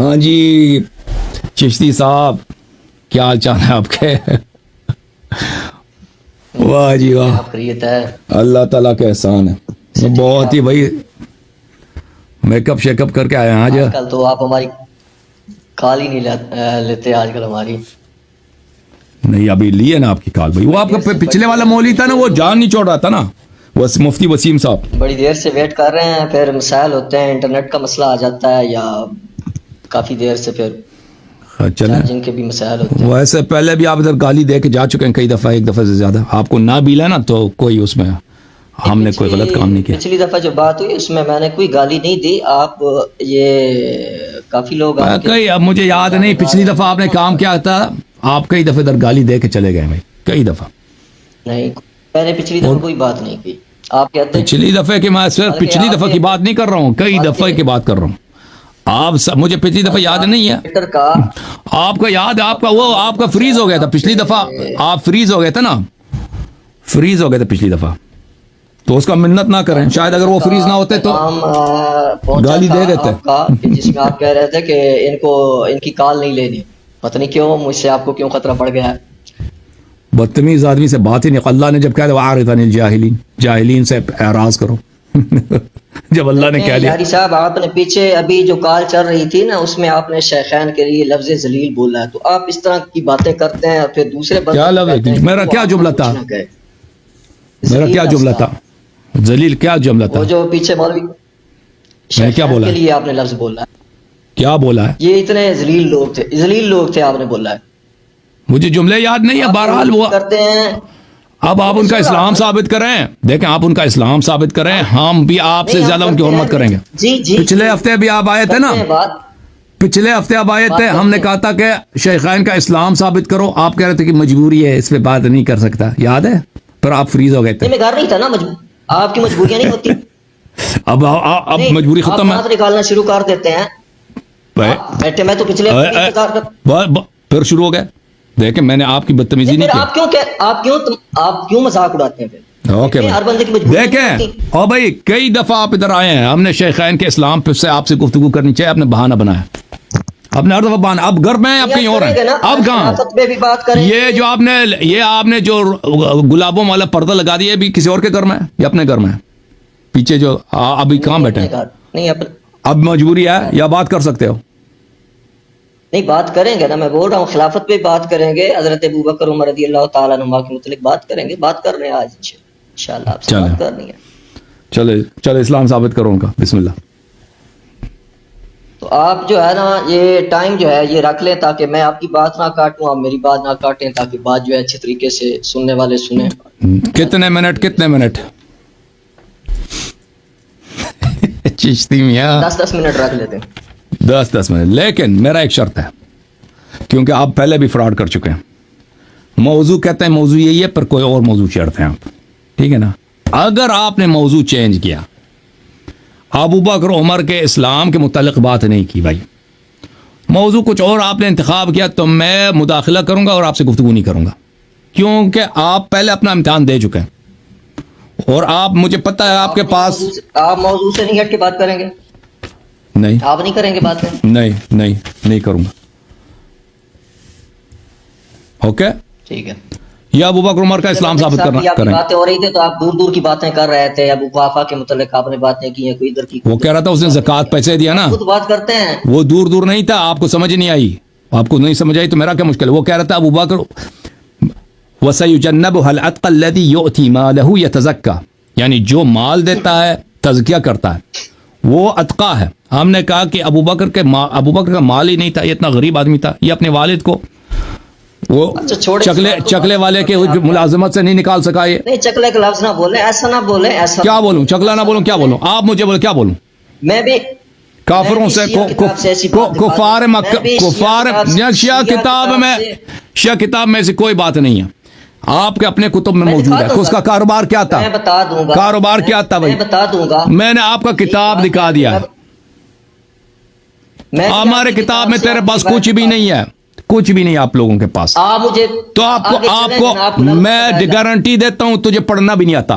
ہاں جی چشتی صاحب کیا حال چال ہے آپ کے؟ واہ جی واہ، خیریت ہے؟ اللہ تعالیٰ کا احسان ہے، بہت ہی بھائی میک اپ شیک اپ کر کے آئے ہیں آج۔ آج کل تو آپ ہماری کال ہی نہیں لیتے آج کل ہماری۔ نہیں ابھی لیے نا آپ کی کال بھائی، وہ آپ کا پچھلے والا مولوی تھا نا، وہ جان نہیں چھوڑ رہا تھا نا، وہ مفتی وسیم صاحب۔ بڑی دیر سے ویٹ کر رہے ہیں، پھر مسائل ہوتے ہیں، انٹرنیٹ کا مسئلہ آ جاتا ہے یا کافی دیر سے پھر چلیں چارجنگ کے بھی مسائل ہوتے ہیں۔ ویسے پہلے بھی آپ ادھر گالی دے کے جا چکے ہیں کئی دفعہ، ایک دفعہ سے زیادہ آپ کو نہ بھی نا تو کوئی اس میں ہم نے کوئی غلط کام نہیں کیا۔ پچھلی دفعہ جو بات ہوئی اس میں میں نے کوئی گالی نہیں دی، آپ یہ کافی لوگ اب مجھے یاد نہیں پچھلی دفعہ آپ نے کام کیا تھا، آپ کئی دفعہ ادھر گالی دے کے چلے گئے بھائی، کئی دفعہ۔ نہیں میں نے پچھلی دفعہ کوئی بات نہیں کی، آپ کہتے ہیں پچھلی دفعہ کی میں صرف پچھلی دفعہ کی بات نہیں کر رہا ہوں، کئی دفعہ کی بات کر رہا ہوں۔ آپ مجھے پچھلی دفعہ یاد نہیں ہے آپ کا، یاد آپ کا وہ آپ کا فریز ہو گیا تھا پچھلی دفعہ، آپ فریز ہو گئے تھے نا، فریز ہو گئے تھے پچھلی دفعہ، تو اس کا منت نہ کریں، شاید اگر وہ فریز نہ ہوتے تو گالی دے دیتے۔ جس میں آپ کہہ رہے تھے کہ ان کی کال نہیں لینی، پتہ نہیں کیوں مجھ سے آپ کو کیوں خطرہ پڑ گیا ہے۔ بدتمیز آدمی سے بات ہی نہیں، اللہ نے جب کہا وَأَعْرِضْ عَنِ الْجَاهِلِينَ، جاہلین سے اعراض کرو۔ جب اللہ نے کہہ دیا۔ یاری صاحب آپ نے پیچھے ابھی جو کال چل رہی تھی نا اس میں آپ نے شیخین کے لیے لفظ ذلیل بولا ہے، تو آپ اس طرح کی باتیں کرتے ہیں اور پھر دوسرے کیا لفظ؟ میرا کیا جملہ تھا؟ میرا کیا جملہ تھا؟ ذلیل کیا جملہ تھا؟ وہ جو پیچھے مولوی میں کیا بولا کے لیے آپ نے لفظ بولا ہے، کیا بولا ہے؟ یہ اتنے ذلیل لوگ تھے آپ نے بولا ہے۔ مجھے جملے یاد نہیں ہے، بہرحال وہ کرتے ہیں۔ اب آپ ان کا اسلام ثابت کریں، دیکھیں آپ ان کا اسلام ثابت کریں، ہم بھی آپ سے زیادہ ان کی حرمت کریں گے۔ پچھلے ہفتے بھی آپ آئے تھے نا، پچھلے ہفتے آپ آئے تھے، ہم نے کہا تھا کہ شیخین کا اسلام ثابت کرو، آپ کہہ رہے تھے کہ مجبوری ہے، اس پہ بات نہیں کر سکتا، یاد ہے؟ پھر آپ فریز ہو گئے تھے۔ میں گھر نہیں تھا نا، آپ کی مجبوریاں نہیں ہوتی۔ اب مجبوری ختم ہے، آپ نکالنا شروع کر دیتے ہیں۔ بیٹھے میں تو پچھلے پھر شروع ہو گئے۔ دیکھیں میں نے آپ کی بدتمیزی نہیں کی۔ آپ کیوں مذاق اڑاتے ہیں؟ اوکے دیکھیں اور بھائی کئی دفعہ آپ ادھر آئے ہیں، ہم نے شیخین کے اسلام پہ سے آپ سے گفتگو کرنی چاہیے، آپ نے بہانہ بنایا، آپ نے ہر دفعہ بہانہ، اب گھر میں آپ کہیں اور ہیں، اب کہاں؟ یہ جو آپ نے جو گلابوں والا پردہ لگا دیا بھی کسی اور کے گھر میں ہے یا اپنے گھر میں ہے؟ پیچھے جو ابھی کہاں بیٹھے ہیں؟ اب مجبوری ہے یا بات کر سکتے ہو؟ نہیں بات کریں گے نا، میں بول رہا ہوں خلافت پہ بات کریں گے، حضرت ابوبکر عمر رضی اللہ تعالیٰ عنہ کے متعلق بات کریں گے، بات کر رہے ہیں آج انشاءاللہ آپ سے بات کرنی ہے۔ چلے اسلام ثابت کرو ان کا، بسم اللہ۔ تو آپ جو ہے نا یہ ٹائم جو ہے یہ رکھ لیں تاکہ میں آپ کی بات نہ کاٹوں، آپ میری بات نہ کاٹیں، تاکہ بات جو ہے اچھے طریقے سے سننے والے سنیں۔ کتنے منٹ چشتی میاں 10 منٹ رکھ لیتے ہیں، 10 منٹ، لیکن میرا ایک شرط ہے، کیونکہ آپ پہلے بھی فراڈ کر چکے ہیں، موضوع کہتے ہیں موضوع یہی ہے پر کوئی اور موضوع چھیڑتے ہیں آپ، ٹھیک ہے نا؟ اگر آپ نے موضوع چینج کیا، ابوبکر عمر کے اسلام کے متعلق بات نہیں کی بھائی، موضوع کچھ اور آپ نے انتخاب کیا، تو میں مداخلہ کروں گا اور آپ سے گفتگو نہیں کروں گا، کیونکہ آپ پہلے اپنا امتحان دے چکے ہیں اور آپ مجھے پتہ ہے آپ کے پاس آپ موضوع سے نہیں ہٹ کے بات کریں گے؟ نہیں آپ نہیں کریں گے بات؟ نہیں کروں گا، اوکے ٹھیک ہے۔ یا ابوبکر عمر کا اسلام ثابت کرنا کریں۔ باتیں ہو رہی تھی تو آپ دور دور کی باتیں کر رہے تھے، ابو قحافہ کے متعلق آپ نے باتیں کی ہیں، کوئی ادھر کی، وہ کہہ رہا تھا اس نے زکوٰۃ پیسے دیا نا، خود بات کرتے ہیں، وہ دور دور نہیں تھا، آپ کو سمجھ نہیں آئی، آپ کو نہیں سمجھ آئی تو میرا کیا مشکل ہے؟ وہ کہہ رہا تھا ابوبکر وَسَيُجَنَّبُهَا الْأَتْقَى الَّذِي يُؤْتِي مَالَهُ يَتَزَكَّى، یعنی جو مال دیتا ہے تزکیہ کرتا ہے وہ اتقا ہے۔ ہم نے کہا کہ ابوبکر کا مال ہی نہیں تھا، یہ اتنا غریب آدمی تھا، یہ اپنے والد کو وہ چکلے والے کے ملازمت سے نہیں نکال سکا۔ یہ نہیں چکلے کا لفظ نہ بولیں، ایسا نہ بولیں، ایسا کیا بولوں؟ چکلا نہ بولوں؟ کیا بولوں؟ آپ مجھے بولے کیا بولوں؟ میں بھی کافروں سے کفار شیعہ کتاب میں سے کوئی بات نہیں ہے، آپ کے اپنے کتب میں موجود ہے۔ اس کا کاروبار کیا تھا؟ میں بتا دوں گا کاروبار کیا تھا بھائی؟ میں بتا دوں گا، میں نے آپ کا کتاب دکھا دیا ہے، ہمارے کتاب میں تیرے پاس کچھ بھی نہیں ہے، کچھ بھی نہیں آپ لوگوں کے پاس۔ مجھے تو آپ کو میں گارنٹی دیتا ہوں تجھے پڑھنا بھی نہیں آتا،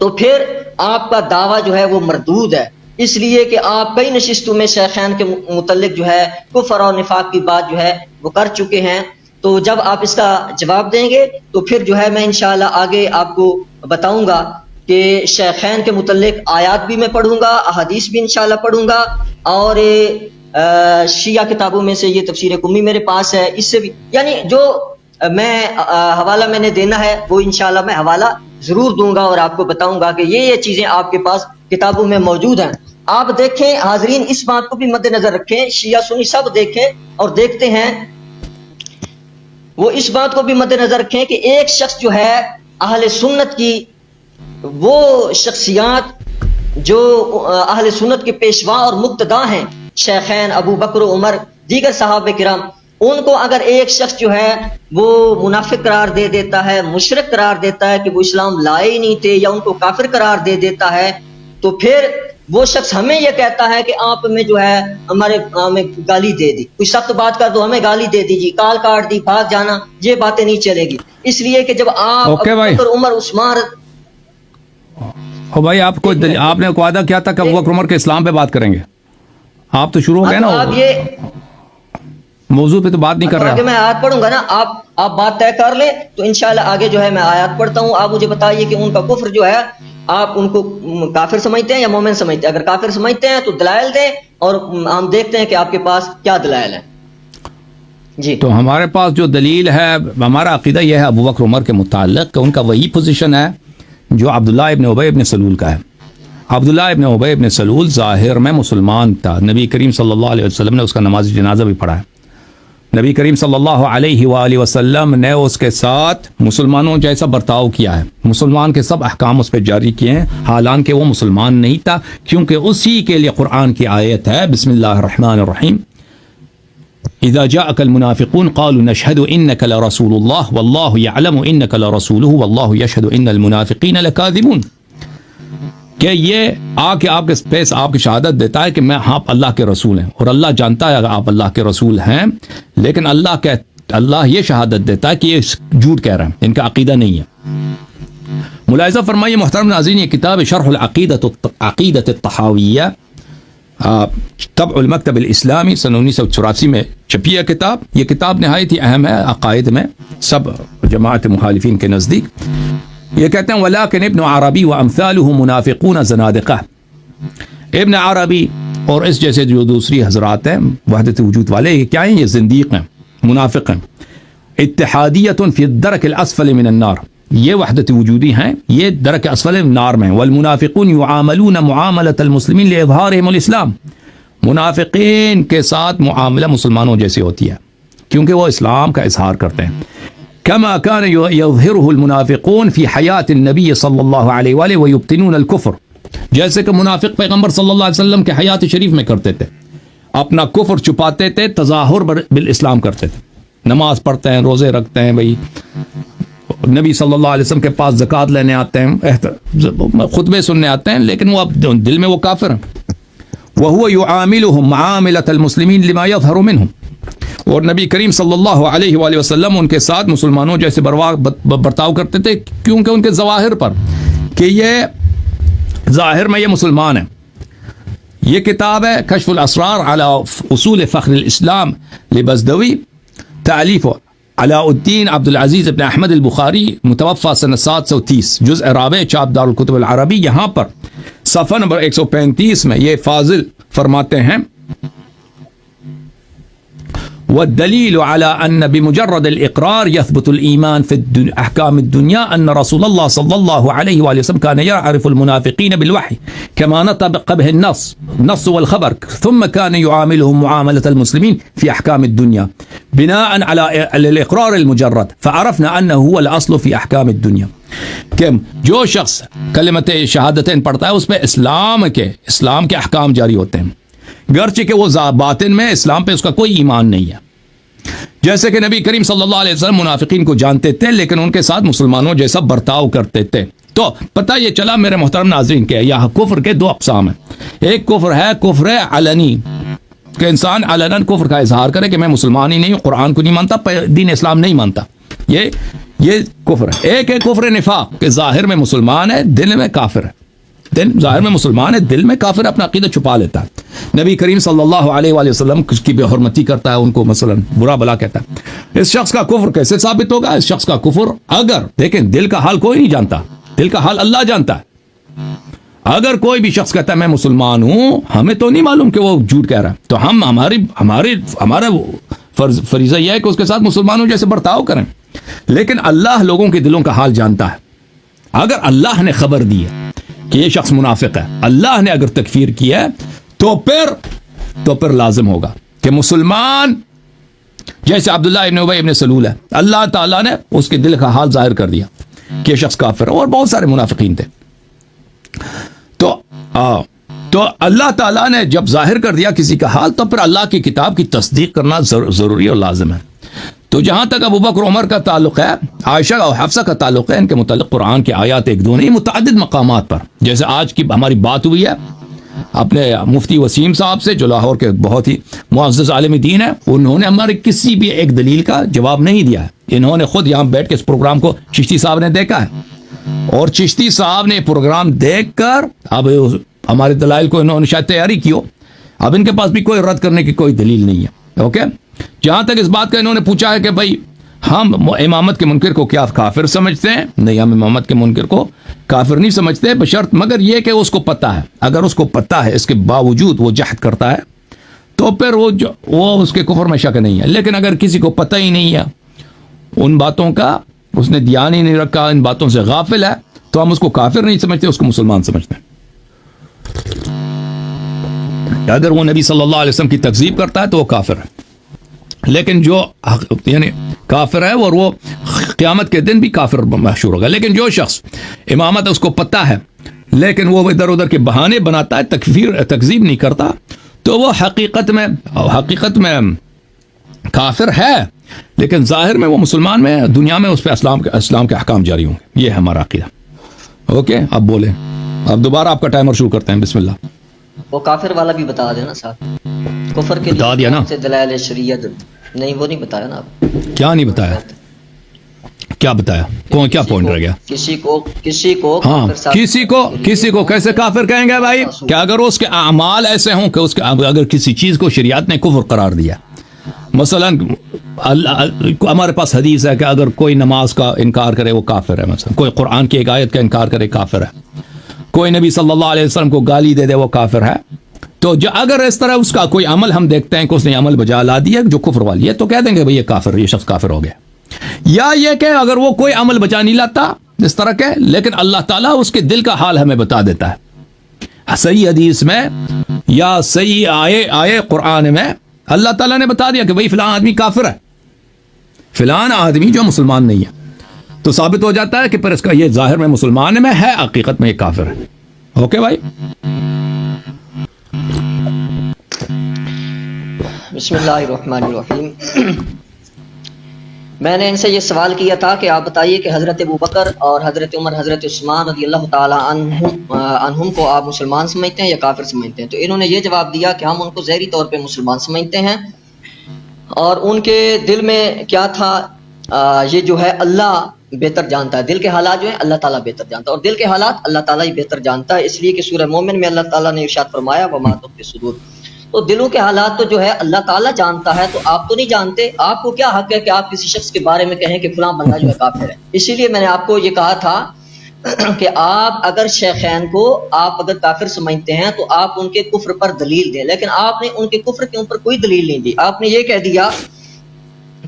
تو پھر آپ کا دعویٰ جو ہے وہ مردود ہے، اس لیے کہ آپ کئی نشستوں میں شیخین کے متعلق جو ہے کفر اور نفاق کی بات جو ہے وہ کر چکے ہیں. تو جب آپ اس کا جواب دیں گے تو پھر جو ہے میں انشاءاللہ آگے آپ کو بتاؤں گا کہ شیخین کے متعلق آیات بھی میں پڑھوں گا، احادیث بھی انشاءاللہ پڑھوں گا، اور شیعہ کتابوں میں سے یہ تفسیر قمی میرے پاس ہے، اس سے بھی یعنی جو میں حوالہ میں نے دینا ہے وہ انشاءاللہ میں حوالہ ضرور دوں گا اور آپ کو بتاؤں گا کہ یہ چیزیں آپ کے پاس کتابوں میں موجود ہیں. آپ دیکھیں حاضرین، اس بات کو بھی مد نظر رکھیں، شیعہ سنی سب دیکھیں اور دیکھتے ہیں، وہ اس بات کو بھی مد نظر رکھیں کہ ایک شخص جو ہے اہل سنت کی وہ شخصیات جو اہل سنت کے پیشوا اور مقتدا ہیں، شیخین ابو بکر و عمر، دیگر صحابہ کرام، ان کو اگر ایک شخص جو ہے وہ منافق قرار دے دیتا ہے، مشرک قرار دیتا ہے کہ وہ اسلام لائے ہی نہیں تھے، یا ان کو کافر قرار دے دیتا ہے، تو پھر وہ شخص ہمیں یہ کہتا ہے کہ آپ میں جو ہے ہمیں گالی دے دی، کوئی سخت بات کر دو ہمیں گالی دے دی جی، کال کاٹ دی، بھاگ جانا، یہ باتیں نہیں چلے گی. اس لیے کہ جب آپ ابو بکر عمر عثمان بھائی آپ کو آپ نے وعدہ کیا تھا کہ ابو بکر عمر کے اسلام پہ بات کریں گے، آپ تو شروع ہو گئے نا، آپ یہ موضوع پہ تو بات نہیں کر رہے. آگے میں آیات پڑھوں گا نا، آپ بات طے کر لیں تو انشاءاللہ آگے جو ہے میں آیات پڑھتا ہوں. آپ مجھے بتائیے کہ ان کا کفر جو ہے آپ ان کو کافر سمجھتے ہیں یا مومن سمجھتے ہیں؟ اگر کافر سمجھتے ہیں تو دلائل دیں اور ہم دیکھتے ہیں کہ آپ کے پاس کیا دلائل ہیں. جی تو ہمارے پاس جو دلیل ہے، ہمارا عقیدہ یہ ہے ابو بکر عمر کے متعلق کہ ان کا وہی پوزیشن ہے جو عبداللہ ابن ابی ابن سلول کا ہے. عبداللہ ابن ابی ابن سلول ظاہر میں مسلمان تھا، نبی کریم صلی اللہ علیہ وسلم نے اس کا نماز جنازہ بھی پڑھا ہے. نبی کریم صلی اللہ علیہ وآلہ وسلم نے اس کے ساتھ مسلمانوں جیسا برتاؤ کیا ہے، مسلمان کے سب احکام اس پہ جاری کیے ہیں، حالانکہ وہ مسلمان نہیں تھا، کیونکہ اسی کے لیے قرآن کی آیت ہے بسم اللہ الرحمن الرحیم اذا جاءك المنافقون قالوا نشهد انك لرسول الله والله يعلم انك لرسوله والله يشهد ان المنافقين لكاذبون، کہ یہ آ کے آپ کے پیس آپ کی شہادت دیتا ہے کہ میں آپ اللہ کے رسول ہیں، اور اللہ جانتا ہے اگر آپ اللہ کے رسول ہیں، لیکن اللہ یہ شہادت دیتا ہے کہ یہ جھوٹ کہہ رہے ہیں، ان کا عقیدہ نہیں ہے. ملاحظہ فرمائیے محترم ناظرین، یہ کتاب شرح العقیدۃ الطحاویہ طبع المکتب الاسلامی سن 1984 میں چھپی ہے کتاب. یہ کتاب نہایت ہی اہم ہے عقائد میں سب جماعت مخالفین کے نزدیک. یہ کہتے ہیں ولیکن ابن عربی وامثالہ منافقون زنادقہ، ابن عربی اور اس جیسے جو دوسری حضرات ہیں وحدت وجود والے، یہ کیا ہیں؟ یہ زندیق ہیں، منافق ہیں. اتحادیۃ فی الدرک الاسفل من النار، یہ وحدت وجودی ہیں، یہ درک اسفل نار میں. والمنافقون یعاملون معاملۃ المسلمین لاظہارہم الاسلام، منافقین کے ساتھ معاملہ مسلمانوں جیسی ہوتی ہے کیونکہ وہ اسلام کا اظہار کرتے ہیں. كما كان يظهره المنافقون في حياة النبي صلى الله عليه وآله ويبطنون الكفر، جیسے کہ منافق پیغمبر صلی اللہ علیہ وسلم کے حیات شریف میں کرتے تھے، اپنا کفر چھپاتے تھے، تظاہر بالاسلام کرتے تھے، نماز پڑھتے ہیں، روزے رکھتے ہیں، بھائی نبی صلی اللہ علیہ وسلم کے پاس زکوٰۃ لینے آتے ہیں، خطبے سننے آتے ہیں، لیکن وہ اب دل میں وہ کافر ہیں. وهو يعاملهم معاملة المسلمين لما يظهر منهم، اور نبی کریم صلی اللہ علیہ وآلہ وسلم ان کے ساتھ مسلمانوں جیسے برتاؤ کرتے تھے کیونکہ ان کے ظواہر پر کہ یہ ظاہر میں یہ مسلمان ہیں. یہ کتاب ہے کشف الاسرار علی اصول فخر الاسلام لبزدوی، تالیف علاء الدین عبد العزیز ابن احمد البخاری، متوفى سنہ 730، جزء رابع، چاپ دار الکتب العربی. یہاں پر صفحہ نمبر 135 میں یہ فاضل فرماتے ہیں والدليل على أن بمجرد الإقرار يثبت الإيمان في أحكام الدنيا أن رسول الله صلى الله عليه وآله وسلم كان يعرف المنافقين بالوحي كما نطبق به النص والخبر، ثم كان يعاملهم معاملة المسلمين في أحكام الدنيا بناء على الإقرار المجرد، فعرفنا أنه هو الأصل في أحكام الدنيا. کہ جو شخص کلمت شہادتین پڑھتا ہے اس پہ اسلام کے احکام جاری ہوتے ہیں، گرچہ کہ وہ باطن میں اسلام پہ اس کا کوئی ایمان نہیں ہے. جیسے کہ نبی کریم صلی اللہ علیہ وسلم منافقین کو جانتے تھے لیکن ان کے ساتھ مسلمانوں جیسا برتاؤ کرتے تھے. تو پتہ یہ چلا میرے محترم ناظرین کہ یہاں کفر کے دو اقسام ہیں. ایک کفر ہے کفر علنی، کہ انسان علناً کفر کا اظہار کرے کہ میں مسلمان ہی نہیں ہوں، قرآن کو نہیں مانتا، دین اسلام نہیں مانتا. یہ کفر ہے. ایک ہے کفر نفاق کہ ظاہر میں مسلمان ہے دل میں کافر ہے. ظاہر میں مسلمان ہے دل میں کافر اپنا عقیدہ چھپا لیتا ہے. نبی کریم صلی اللہ علیہ وآلہ وسلم کی بے حرمتی کرتا ہے, ان کو مثلا برا بلا کہتا ہے. اس شخص کا کفر کیسے ثابت ہوگا؟ اس شخص کا کفر, اگر دیکھیں دل کا حال کوئی نہیں جانتا, دل کا حال اللہ جانتا ہے. اگر کوئی بھی شخص کہتا ہے میں مسلمان ہوں, ہمیں تو نہیں معلوم کہ وہ جھوٹ کہہ رہا ہے, تو ہم ہمارا فریضہ یہ ہے کہ اس کے ساتھ مسلمانوں جیسے برتاؤ کریں. لیکن اللہ لوگوں کے دلوں کا حال جانتا ہے. اگر اللہ نے خبر دی ہے کہ یہ شخص منافق ہے, اللہ نے اگر تکفیر کیا ہے, تو پھر لازم ہوگا کہ مسلمان جیسے عبداللہ ابن ابی ابن سلول ہے, اللہ تعالیٰ نے اس کے دل کا حال ظاہر کر دیا کہ یہ شخص کافر ہے, اور بہت سارے منافقین تھے. تو اللہ تعالیٰ نے جب ظاہر کر دیا کسی کا حال, تو پھر اللہ کی کتاب کی تصدیق کرنا ضروری اور لازم ہے. تو جہاں تک ابو بکر عمر کا تعلق ہے, عائشہ اور حفصہ کا تعلق ہے, ان کے متعلق قرآن کی آیات ایک دو نہیں متعدد مقامات پر, جیسے آج کی ہماری بات ہوئی ہے اپنے مفتی وسیم صاحب سے جو لاہور کے بہت ہی معزز عالم دین ہے, انہوں نے ہمارے کسی بھی ایک دلیل کا جواب نہیں دیا ہے. انہوں نے خود یہاں بیٹھ کے اس پروگرام کو چشتی صاحب نے دیکھا ہے, اور چشتی صاحب نے پروگرام دیکھ کر اب ہمارے دلائل کو انہوں نے شاید تیاری کی ہو, اب ان کے پاس بھی کوئی رد کرنے کی کوئی دلیل نہیں ہے. اوکے, جہاں تک اس بات کا انہوں نے پوچھا ہے کہ بھائی ہم امامت کے منکر کو کیا کافر سمجھتے ہیں, نہیں, ہم امامت کے منکر کو کافر نہیں سمجھتے, بشرط مگر یہ کہ اس کو پتہ ہے. اگر اس کو پتہ ہے, اس کے باوجود وہ جہد کرتا ہے, تو پھر وہ اس کے کفر میں شک نہیں ہے. لیکن اگر کسی کو پتہ ہی نہیں ہے ان باتوں کا, اس نے دھیان ہی نہیں رکھا, ان باتوں سے غافل ہے, تو ہم اس کو کافر نہیں سمجھتے, اس کو مسلمان سمجھتے ہیں. اگر وہ نبی صلی اللہ علیہ وسلم کی تکذیب کرتا ہے تو وہ کافر ہے, لیکن جو یعنی کافر ہے اور وہ قیامت کے دن بھی کافر محشور ہوگا. لیکن جو شخص امامت اس کو پتہ ہے لیکن وہ ادھر ادھر کے بہانے بناتا ہے, تکذیب نہیں کرتا, تو وہ حقیقت میں کافر ہے, لیکن ظاہر میں وہ مسلمان میں, دنیا میں اس پہ اسلام کے احکام جاری ہوں گے. یہ ہے ہمارا عقیدہ. اوکے, اب بولیں, اب دوبارہ آپ کا ٹائمر شروع کرتے ہیں. بسم اللہ. وہ کافر والا بھی بتا دینا صاحب, کفر کے بتا دیا نا, سے دلائل شریعت نہیں, وہ نہیں بتایا نا آپ. کیا نہیں بتایا, کیا بتایا, کیا پوائنٹ رہ گیا؟ کسی کو ہاں, کسی کو کیسے کافر کہیں گے بھائی؟ کہ اگر اس کے اعمال ایسے ہوں کہ اس کے اگر کسی چیز کو شریعت نے کفر قرار دیا, مثلا ہمارے پاس حدیث ہے کہ اگر کوئی نماز کا انکار کرے وہ کافر ہے, مثلا کوئی قرآن کی ایک آیت کا انکار کرے کافر ہے, کوئی نبی صلی اللہ علیہ وسلم کو گالی دے دے وہ کافر ہے. تو اگر اس طرح اس کا کوئی عمل ہم دیکھتے ہیں کہ اس نے عمل بجا لا دیا جو کفر والی ہے, تو کہہ دیں گے بھئی یہ کافر, یہ شخص کافر ہو گیا. یا یہ کہ اگر وہ کوئی عمل بجا نہیں لاتا اس طرح کے, لیکن اللہ تعالیٰ اس کے دل کا حال ہمیں بتا دیتا ہے صحیح حدیث میں یا صحیح آئے قرآن میں, اللہ تعالیٰ نے بتا دیا کہ بھئی فلاں آدمی کافر ہے, فلاں آدمی جو مسلمان نہیں ہے, تو ثابت ہو جاتا ہے کہ پھر اس کا یہ ظاہر میں مسلمان میں ہے, حقیقت میں یہ کافر ہے. اوکے بھائی. بسم اللہ الرحمن الرحیم. میں نے ان سے یہ سوال کیا تھا کہ آپ بتائیے کہ حضرت ابو بکر اور حضرت عمر, حضرت عثمان رضی اللہ تعالی عنہم کو آپ مسلمان سمجھتے ہیں یا کافر سمجھتے ہیں؟ تو انہوں نے یہ جواب دیا کہ ہم ان کو ظاہری طور پہ مسلمان سمجھتے ہیں, اور ان کے دل میں کیا تھا یہ جو ہے اللہ بہتر جانتا ہے, دل کے حالات جو ہیں اللہ تعالیٰ بہتر جانتا ہے, اور دل کے حالات اللہ تعالیٰ ہی بہتر جانتا ہے, اس لیے کہ سورہ مومن میں اللہ تعالیٰ نے ارشاد فرمایا وما تخفی الصدور. تو دلوں کے حالات تو جو ہے اللہ تعالیٰ جانتا ہے, تو آپ تو نہیں جانتے, آپ کو کیا حق ہے کہ آپ کسی شخص کے بارے میں کہیں کہ فلاں بندہ جو ہے کافر ہے؟ اسی لیے میں نے آپ کو یہ کہا تھا کہ آپ اگر شیخین کو آپ اگر کافر سمجھتے ہیں تو آپ ان کے کفر پر دلیل دیں, لیکن آپ نے ان کے کفر کے اوپر کوئی دلیل نہیں دی. آپ نے یہ کہہ دیا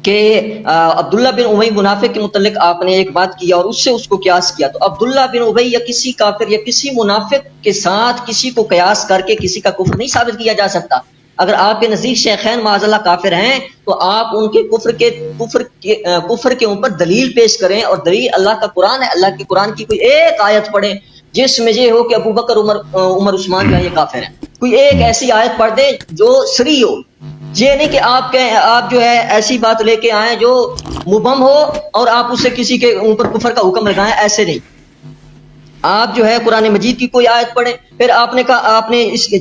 کہ عبداللہ بن ابی منافق کے متعلق آپ نے ایک بات کیا اور اس سے اس کو قیاس کیا. تو عبداللہ بن ابی یا کسی کافر یا کسی منافق کے ساتھ کسی کو قیاس کر کے کسی کا کفر نہیں ثابت کیا جا سکتا. اگر آپ کے نزدیک شیخین معاذ اللہ کافر ہیں تو آپ ان کے کفر کے اوپر دلیل پیش کریں, اور دلیل اللہ کا قرآن ہے. اللہ کے قرآن کی کوئی ایک آیت پڑھیں جس میں یہ ہو کہ ابو بکر عمر عثمان جو ہے یہ کافر ہیں. کوئی ایک ایسی آیت پڑھ دیں جو سری ہو. یہ نہیں کہ آپ جو ہے ایسی بات لے کے آئیں جو مبہم ہو اور آپ اس سے کسی کے اوپر کفر کا حکم لگائیں, ایسے نہیں. آپ جو ہے قرآن مجید کی کوئی آیت پڑھیں. پھر آپ نے کہا,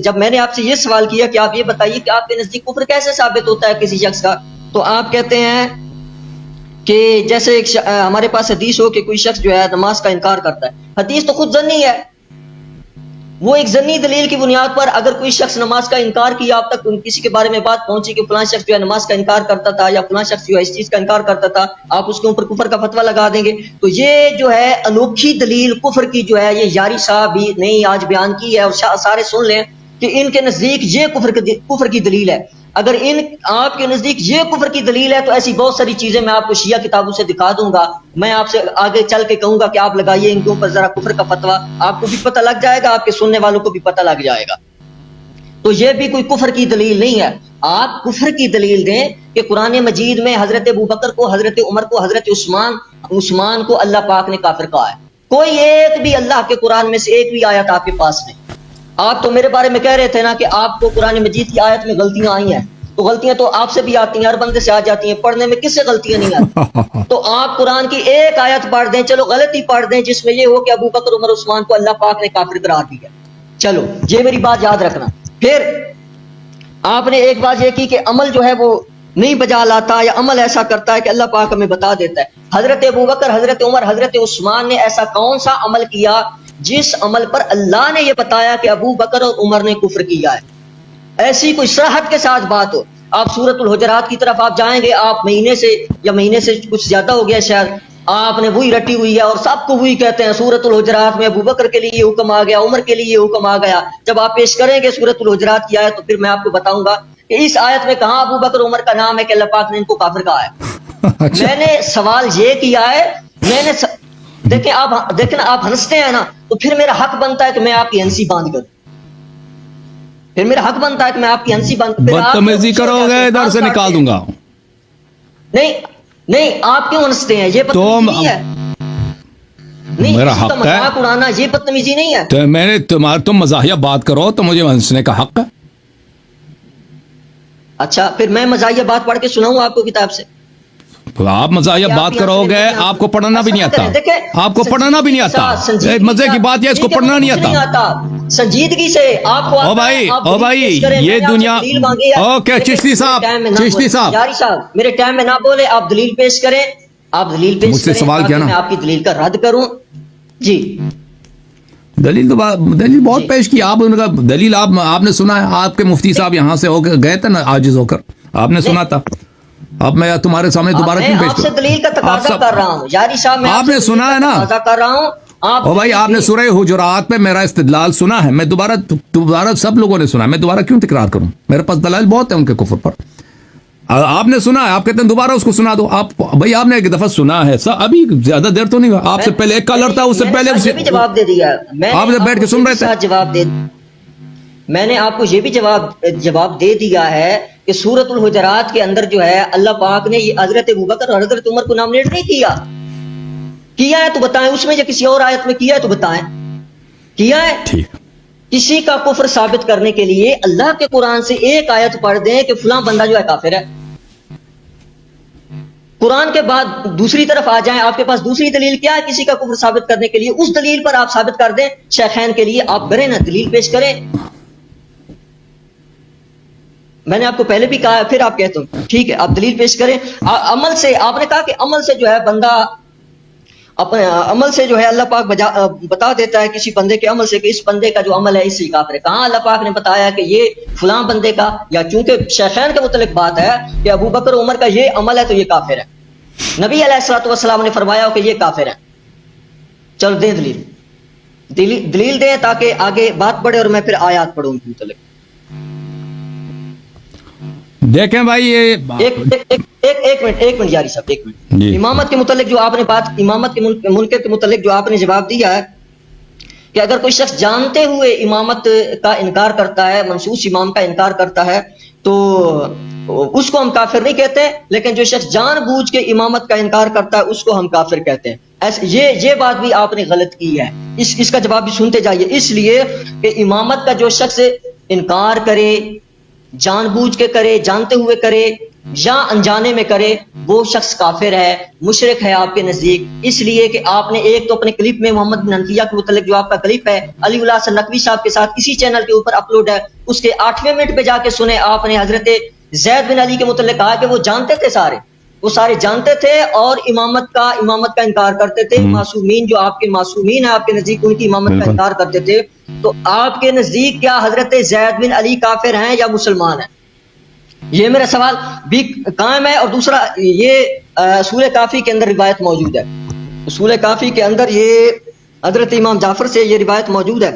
جب میں نے آپ سے یہ سوال کیا کہ آپ یہ بتائیے کہ آپ کے نزدیک کفر کیسے ثابت ہوتا ہے کسی شخص کا, تو آپ کہتے ہیں کہ جیسے ہمارے پاس حدیث ہو کہ کوئی شخص جو ہے نماز کا انکار کرتا ہے، حدیث تو خود ظنی ہے، وہ ایک ظنی دلیل کی بنیاد پر اگر کوئی شخص نماز کا انکار کیا، اب تک کسی کے بارے میں بات پہنچی کہ فلاں شخص جو ہے نماز کا انکار کرتا تھا یا فلاں شخص جو ہے اس چیز کا انکار کرتا تھا، آپ اس کے اوپر کفر کا فتویٰ لگا دیں گے. تو یہ جو ہے انوکھی دلیل کفر کی جو ہے، یہ یاری صاحب بھی نہیں آج بیان کی ہے، اور سارے سن لیں کہ ان کے نزدیک یہ کفر کی دلیل ہے. اگر آپ کے نزدیک یہ کفر کی دلیل ہے تو ایسی بہت ساری چیزیں میں آپ کو شیعہ کتابوں سے دکھا دوں گا. میں آپ سے آگے چل کے کہوں گا کہ آپ لگائیے ان کے اوپر ذرا کفر کا فتویٰ، آپ کو بھی پتہ لگ جائے گا، آپ کے سننے والوں کو بھی پتہ لگ جائے گا. تو یہ بھی کوئی کفر کی دلیل نہیں ہے. آپ کفر کی دلیل دیں کہ قرآن مجید میں حضرت ابوبکر کو، حضرت عمر کو، حضرت عثمان کو اللہ پاک نے کافر کہا ہے. کوئی ایک بھی اللہ کے قرآن میں سے ایک بھی آیت آپ کے پاس نہیں. آپ تو میرے بارے میں کہہ رہے تھے نا کہ آپ کو قرآن مجید کی آیت میں غلطیاں آئی ہیں، تو غلطیاں تو آپ سے بھی آتی ہیں، ہر بندے سے آ جاتی ہیں، پڑھنے میں کس سے غلطیاں نہیں آتی؟ تو آپ قرآن کی ایک آیت پڑھ دیں، چلو غلطی پڑھ دیں جس میں یہ ہو کہ ابو بکر عمر عثمان کو اللہ پاک نے کافر قرار دیا. چلو یہ میری بات یاد رکھنا. پھر آپ نے ایک بات یہ کی کہ عمل جو ہے وہ نہیں بجا لاتا یا عمل ایسا کرتا ہے کہ اللہ پاک ہمیں بتا دیتا ہے. حضرت ابوبکر، حضرت عمر، حضرت عثمان نے ایسا کون سا عمل کیا جس عمل پر اللہ نے یہ بتایا کہ ابو بکر اور عمر نے کفر کیا ہے؟ ایسی کوئی صراحت کے ساتھ بات ہو. آپ سورۃ الحجرات کی طرف آپ جائیں گے، آپ مہینے سے کچھ زیادہ ہو گیا شاید، آپ نے وہی رٹی ہوئی ہے اور سب کو وہی کہتے ہیں سورۃ الحجرات میں ابو بکر کے لیے یہ حکم آ گیا، عمر کے لیے یہ حکم آ گیا. جب آپ پیش کریں گے سورۃ الحجرات کی آیت تو پھر میں آپ کو بتاؤں گا کہ اس آیت میں کہاں ابو بکر عمر کا نام ہے کہ اللہ پاک نے ان کو کافر کہا ہے. میں نے سوال یہ کیا ہے، دیکھیں آپ ہنستے ہیں نا، تو پھر میرا حق بنتا ہے کہ میں آپ کی ہنسی باندھ کروں. پھر میرا حق بنتا ہے کہ میں آپ کی ہنسی باندھ کروں. بدتمیزی کرو گے ادھر سے نکال دوں گا. نہیں آپ کیوں ہنستے ہیں؟ یہ بدتمیزی نہیں ہے. نہیں، میرا کسی کا حق ہے مذاق اڑانا یہ بدتمیزی نہیں ہے. تو میں نے تم مزاحیہ بات کرو تو مجھے ہنسنے کا حق ہے. اچھا پھر میں مزاحیہ بات پڑھ کے سناؤں آپ کو کتاب سے؟ آپ مزاحیہ بات کرو گے، آپ کو پڑھنا بھی نہیں آتا، آپ کو پڑھنا بھی نہیں آتا. مزے کی بات ہے اس کو پڑھنا نہیں آتا. سنجیدگی سے آپ کو او بھائی یہ دنیا. اوکے چشتی صاحب یاری صاحب میرے ٹائم میں نہ بولے، آپ دلیل پیش کریں. آپ دلیل پیش مجھ سے کریں سوال کیا نا، میں آپ کی دلیل کا رد کروں. جی دلیل بہت پیش کی آپ. ان کا دلیل آپ نے سنا ہے، آپ کے مفتی صاحب یہاں سے ہو کے گئے تھے نا عاجز ہو کر، آپ نے سنا تھا. اب میں تمہارے سامنے دوبارہ کیوں پیش آپ سے دلیل کا تقاضا کر رہا ہوں یاری صاحب، میں آپ نے سنا ہے نا تقاضا کر رہا ہوں. او بھائی آپ نے سورہ حجرات میں میرا استدلال سنا ہے، میں دوبارہ سب لوگوں نے سنا ہے، میں دوبارہ کیوں تکرار کروں؟ میرے پاس دلائل بہت ہیں ان کے کفر پر. آپ نے سنا ہے، آپ کہتے ہیں دوبارہ اس کو سنا دو. بھائی آپ نے ایک دفعہ سنا ہے، ابھی زیادہ دیر تو نہیں ہوا. آپ سے پہلے ایک کالر تھا، اس سے پہلے جواب دے دیا. آپ نے بیٹھ کے سن رہے تھے. میں نے آپ کو یہ بھی جواب دے دیا ہے کہ سورۃ الحجرات کے اندر جو ہے اللہ پاک نے یہ حضرت ابوبکر اور حضرت عمر کو نامنیٹ نہیں کیا ہے تو بتائیں. اس میں یا کسی اور آیت میں کیا ہے تو بتائیں. کیا ہے؟ کسی کا کفر ثابت کرنے کے لیے اللہ کے قرآن سے ایک آیت پڑھ دیں کہ فلاں بندہ جو ہے کافر ہے. قرآن کے بعد دوسری طرف آ جائیں، آپ کے پاس دوسری دلیل کیا ہے کسی کا کفر ثابت کرنے کے لیے؟ اس دلیل پر آپ ثابت کر دیں. شیخین کے لیے آپ کریں نا، دلیل پیش کریں. میں نے آپ کو پہلے بھی کہا ہے، پھر آپ کہتے ہوں ٹھیک ہے آپ دلیل پیش کریں. عمل سے آپ نے کہا کہ عمل سے جو ہے بندہ اپنے عمل سے جو ہے اللہ پاک بتا دیتا ہے کسی بندے کے عمل سے کہ اس بندے کا جو عمل ہے اس سے کافر ہے. کہاں اللہ پاک نے بتایا کہ یہ فلاں بندے کا، یا چونکہ شیخین کے متعلق بات ہے کہ ابو بکر عمر کا یہ عمل ہے تو یہ کافر ہے. نبی علیہ الصلوۃ والسلام نے فرمایا کہ یہ کافر ہے. چلو دیں دلیل دیں تاکہ آگے بات بڑھے اور میں پھر آیات پڑھوں ان کے متعلق. دیکھیں بھائی یہ ایک منٹ یاری صاحب، ایک منٹ. امامت کے متعلق جو آپ نے بات، امامت کے منکر کے متعلق جو آپ نے جواب دیا ہے کہ اگر کوئی شخص جانتے ہوئے امامت کا انکار کرتا ہے، منصوص امام کا انکار کرتا ہے، تو اس کو ہم کافر نہیں کہتے، لیکن جو شخص جان بوجھ کے امامت کا انکار کرتا ہے اس کو ہم کافر کہتے ہیں. یہ بات بھی آپ نے غلط کی ہے. اس کا جواب بھی سنتے جائیے. اس لیے کہ امامت کا جو شخص انکار کرے، جان بوجھ کے کرے، جانتے ہوئے کرے یا انجانے میں کرے، وہ شخص کافر ہے، مشرک ہے آپ کے نزدیک. اس لیے کہ آپ نے ایک تو اپنے کلپ میں محمد بن حنفیہ کے متعلق جو آپ کا کلپ ہے علی الحسن نقوی صاحب کے ساتھ کسی چینل کے اوپر اپلوڈ ہے، اس کے 8ویں منٹ پہ جا کے سنیں. آپ نے حضرت زید بن علی کے متعلق کہا کہ وہ جانتے تھے سارے، وہ سارے جانتے تھے اور امامت کا انکار کرتے تھے. معصومین جو آپ کے معصومین ہیں آپ کے نزدیک ان کی امامت کا انکار کرتے تھے. تو آپ کے نزدیک کیا حضرت زید بن علی کافر ہیں یا مسلمان ہیں؟ یہ میرا سوال بھی قائم ہے. اور دوسرا یہ اصول کافی کے اندر روایت موجود ہے. اصول کافی کے اندر یہ حضرت امام جعفر سے یہ روایت موجود ہے.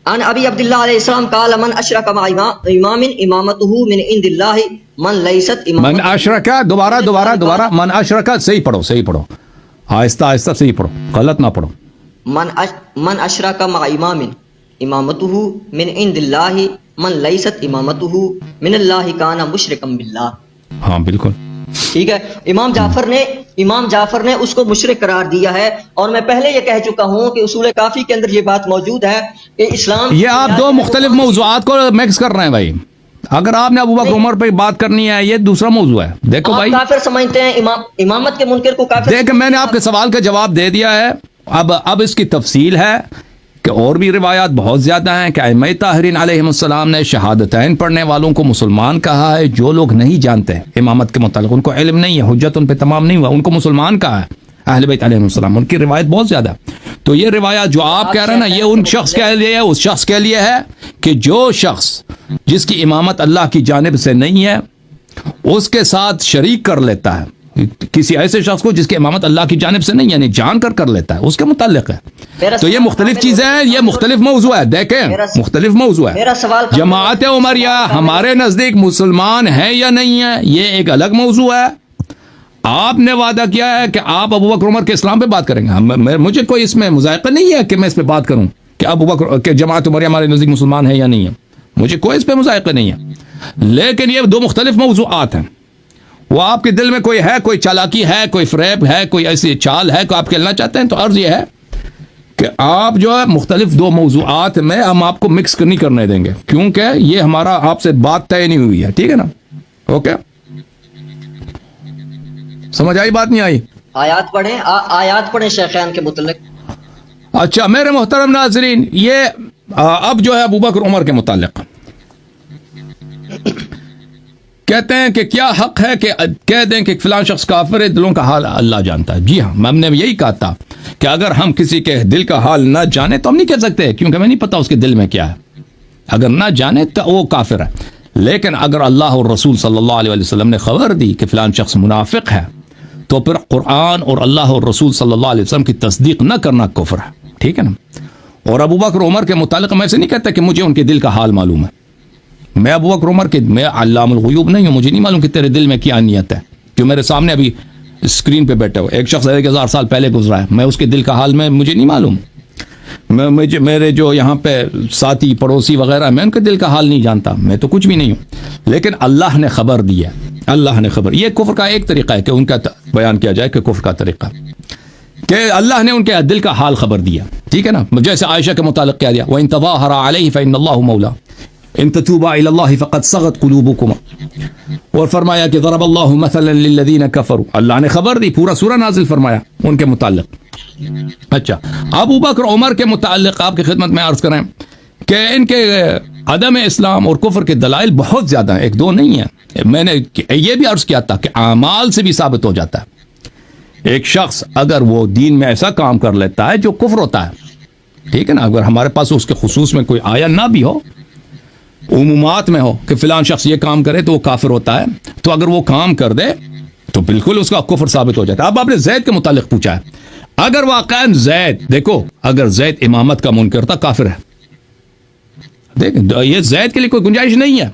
ان ابی عبداللہ علیہ السلام قال من اشرک مع امام امامته من عند اللہ من لیست امام. من اشرک دوبارہ من اشرک صحیح پڑھو آہستہ صحیح پڑھو غلط نہ پڑھو. من اشرک مع امام امامته من عند اللہ من لیست امامته من اللہ کان مشرکا باللہ. ہاں بالکل ٹھیک ہے. امام جعفر نے اس کو مشرک قرار دیا ہے. اور میں پہلے یہ کہہ چکا ہوں کہ اصول کافی کے اندر یہ بات موجود ہے کہ اسلام یہ آپ دو مختلف موضوعات کو مکس کر رہے ہیں بھائی. اگر آپ نے ابو بکر عمر پہ بات کرنی ہے یہ دوسرا موضوع ہے. دیکھو بھائی کافر سمجھتے ہیں امامت کے منکر کو کافر. دیکھ میں نے آپ کے سوال کا جواب دے دیا ہے. اب اس کی تفصیل ہے کہ اور بھی روایات بہت زیادہ ہیں کہ ائمہ طاہرین علیہم السلام نے شہادتین پڑھنے والوں کو مسلمان کہا ہے. جو لوگ نہیں جانتے امامت کے متعلق ان کو علم نہیں ہے حجت ان پہ تمام نہیں ہوا ان کو مسلمان کہا ہے اہل بیت علیہم السلام. ان کی روایت بہت زیادہ. تو یہ روایات جو آپ کہہ رہے ہیں نا یہ ان شخص کے لیے اس شخص کے لیے ہے کہ جو شخص جس کی امامت اللہ کی جانب سے نہیں ہے اس کے ساتھ شریک کر لیتا ہے کسی ایسے شخص کو جس کی امامت اللہ کی جانب سے نہیں یعنی جان کر لیتا ہے اس کے متعلق ہے. تو یہ مختلف چیزیں ہیں یہ مختلف موضوع ہے. دیکھیں مختلف موضوع ہے. جماعت عمریہ ہمارے نزدیک مسلمان ہے یا نہیں ہے یہ ایک الگ موضوع ہے. آپ نے وعدہ کیا ہے کہ آپ ابو بکر عمر کے اسلام پہ بات کریں گے. مجھے کوئی اس میں مذائقہ نہیں ہے کہ میں اس پہ بات کروں کہ ابو بکر کہ جماعت عمریہ ہمارے نزدیک مسلمان ہے یا نہیں ہے. مجھے کوئی اس پہ مذائقہ نہیں ہے. لیکن یہ دو مختلف موضوعات ہیں. وہ آپ کے دل میں کوئی ہے کوئی چالاکی ہے کوئی فریب ہے کوئی ایسی چال ہے کہ آپ کھیلنا چاہتے ہیں تو عرض یہ ہے کہ آپ جو ہے مختلف دو موضوعات میں ہم آپ کو مکس نہیں کرنے دیں گے کیونکہ یہ ہمارا آپ سے بات طے نہیں ہوئی ہے. ٹھیک ہے نا. اوکے سمجھ آئی بات نہیں آئی؟ آیات پڑھیں شیخین کے متعلق. اچھا میرے محترم ناظرین یہ اب جو ہے ابو بکر عمر کے متعلق کہتے ہیں کہ کیا حق ہے کہ کہہ دیں کہ فلاں شخص کافر ہے دلوں کا حال اللہ جانتا ہے. جی ہاں ہم نے یہی کہا تھا کہ اگر ہم کسی کے دل کا حال نہ جانے تو ہم نہیں کہہ سکتے کیونکہ ہمیں نہیں پتا اس کے دل میں کیا ہے. اگر نہ جانے تو وہ کافر ہے. لیکن اگر اللہ اور رسول صلی اللہ علیہ وسلم نے خبر دی کہ فلاں شخص منافق ہے تو پھر قرآن اور اللہ اور رسول صلی اللہ علیہ وسلم کی تصدیق نہ کرنا کفر ہے. ٹھیک ہے نا. اور ابو بکر عمر کے متعلق میں سے نہیں کہتا کہ مجھے ان کے دل کا حال معلوم ہے. میں ابو بکر عمر کے میں علام الغیوب نہیں ہوں. مجھے نہیں معلوم کہ تیرے دل میں کیا نیت ہے جو میرے سامنے ابھی اسکرین پہ بیٹھے ہو ایک شخص 1000 سال پہلے گزرا ہے. میں اس کے دل کا حال میں مجھے نہیں معلوم. میرے جو یہاں پہ ساتھی پڑوسی وغیرہ میں ان کے دل کا حال نہیں جانتا. میں تو کچھ بھی نہیں ہوں لیکن اللہ نے خبر دی ہے. اللہ نے خبر. یہ کفر کا ایک طریقہ ہے کہ ان کا بیان کیا جائے کہ کفر کا طریقہ کہ اللہ نے ان کے دل کا حال خبر دیا. ٹھیک ہے نا. جیسے عائشہ کے متعلق کیا دیا وَإِن تَظَاهَرَ عَلَيْهِ فَإِنَّ اللَّهُ مَوْلَاهُ ان تتوبا الى الله فقد صغت قلوبكما. اور فرمایا کہ ضرب اللہ مثلا للذین کفروا. اللہ نے خبر دی پورا سورہ نازل فرمایا ان کے متعلق. اچھا ابو بکر عمر کے متعلق آپ کی خدمت میں عرض کریں کہ ان کے عدم اسلام اور کفر کے دلائل بہت زیادہ ہیں ایک دو نہیں ہیں. میں نے یہ بھی عرض کیا تھا کہ اعمال سے بھی ثابت ہو جاتا ہے. ایک شخص اگر وہ دین میں ایسا کام کر لیتا ہے جو کفر ہوتا ہے ٹھیک ہے نا اگر ہمارے پاس اس کے خصوص میں کوئی آیا نہ بھی ہو عمومات میں ہو کہ فلان شخص یہ کام کرے تو وہ کافر ہوتا ہے تو اگر وہ کام کر دے تو بالکل اس کا کفر ثابت ہو جاتا ہے. اب آپ نے زید کے متعلق پوچھا ہے. اگر واقعا زید دیکھو اگر زید امامت کا منکر تھا کافر ہے. دیکھ یہ زید کے لیے کوئی گنجائش نہیں ہے.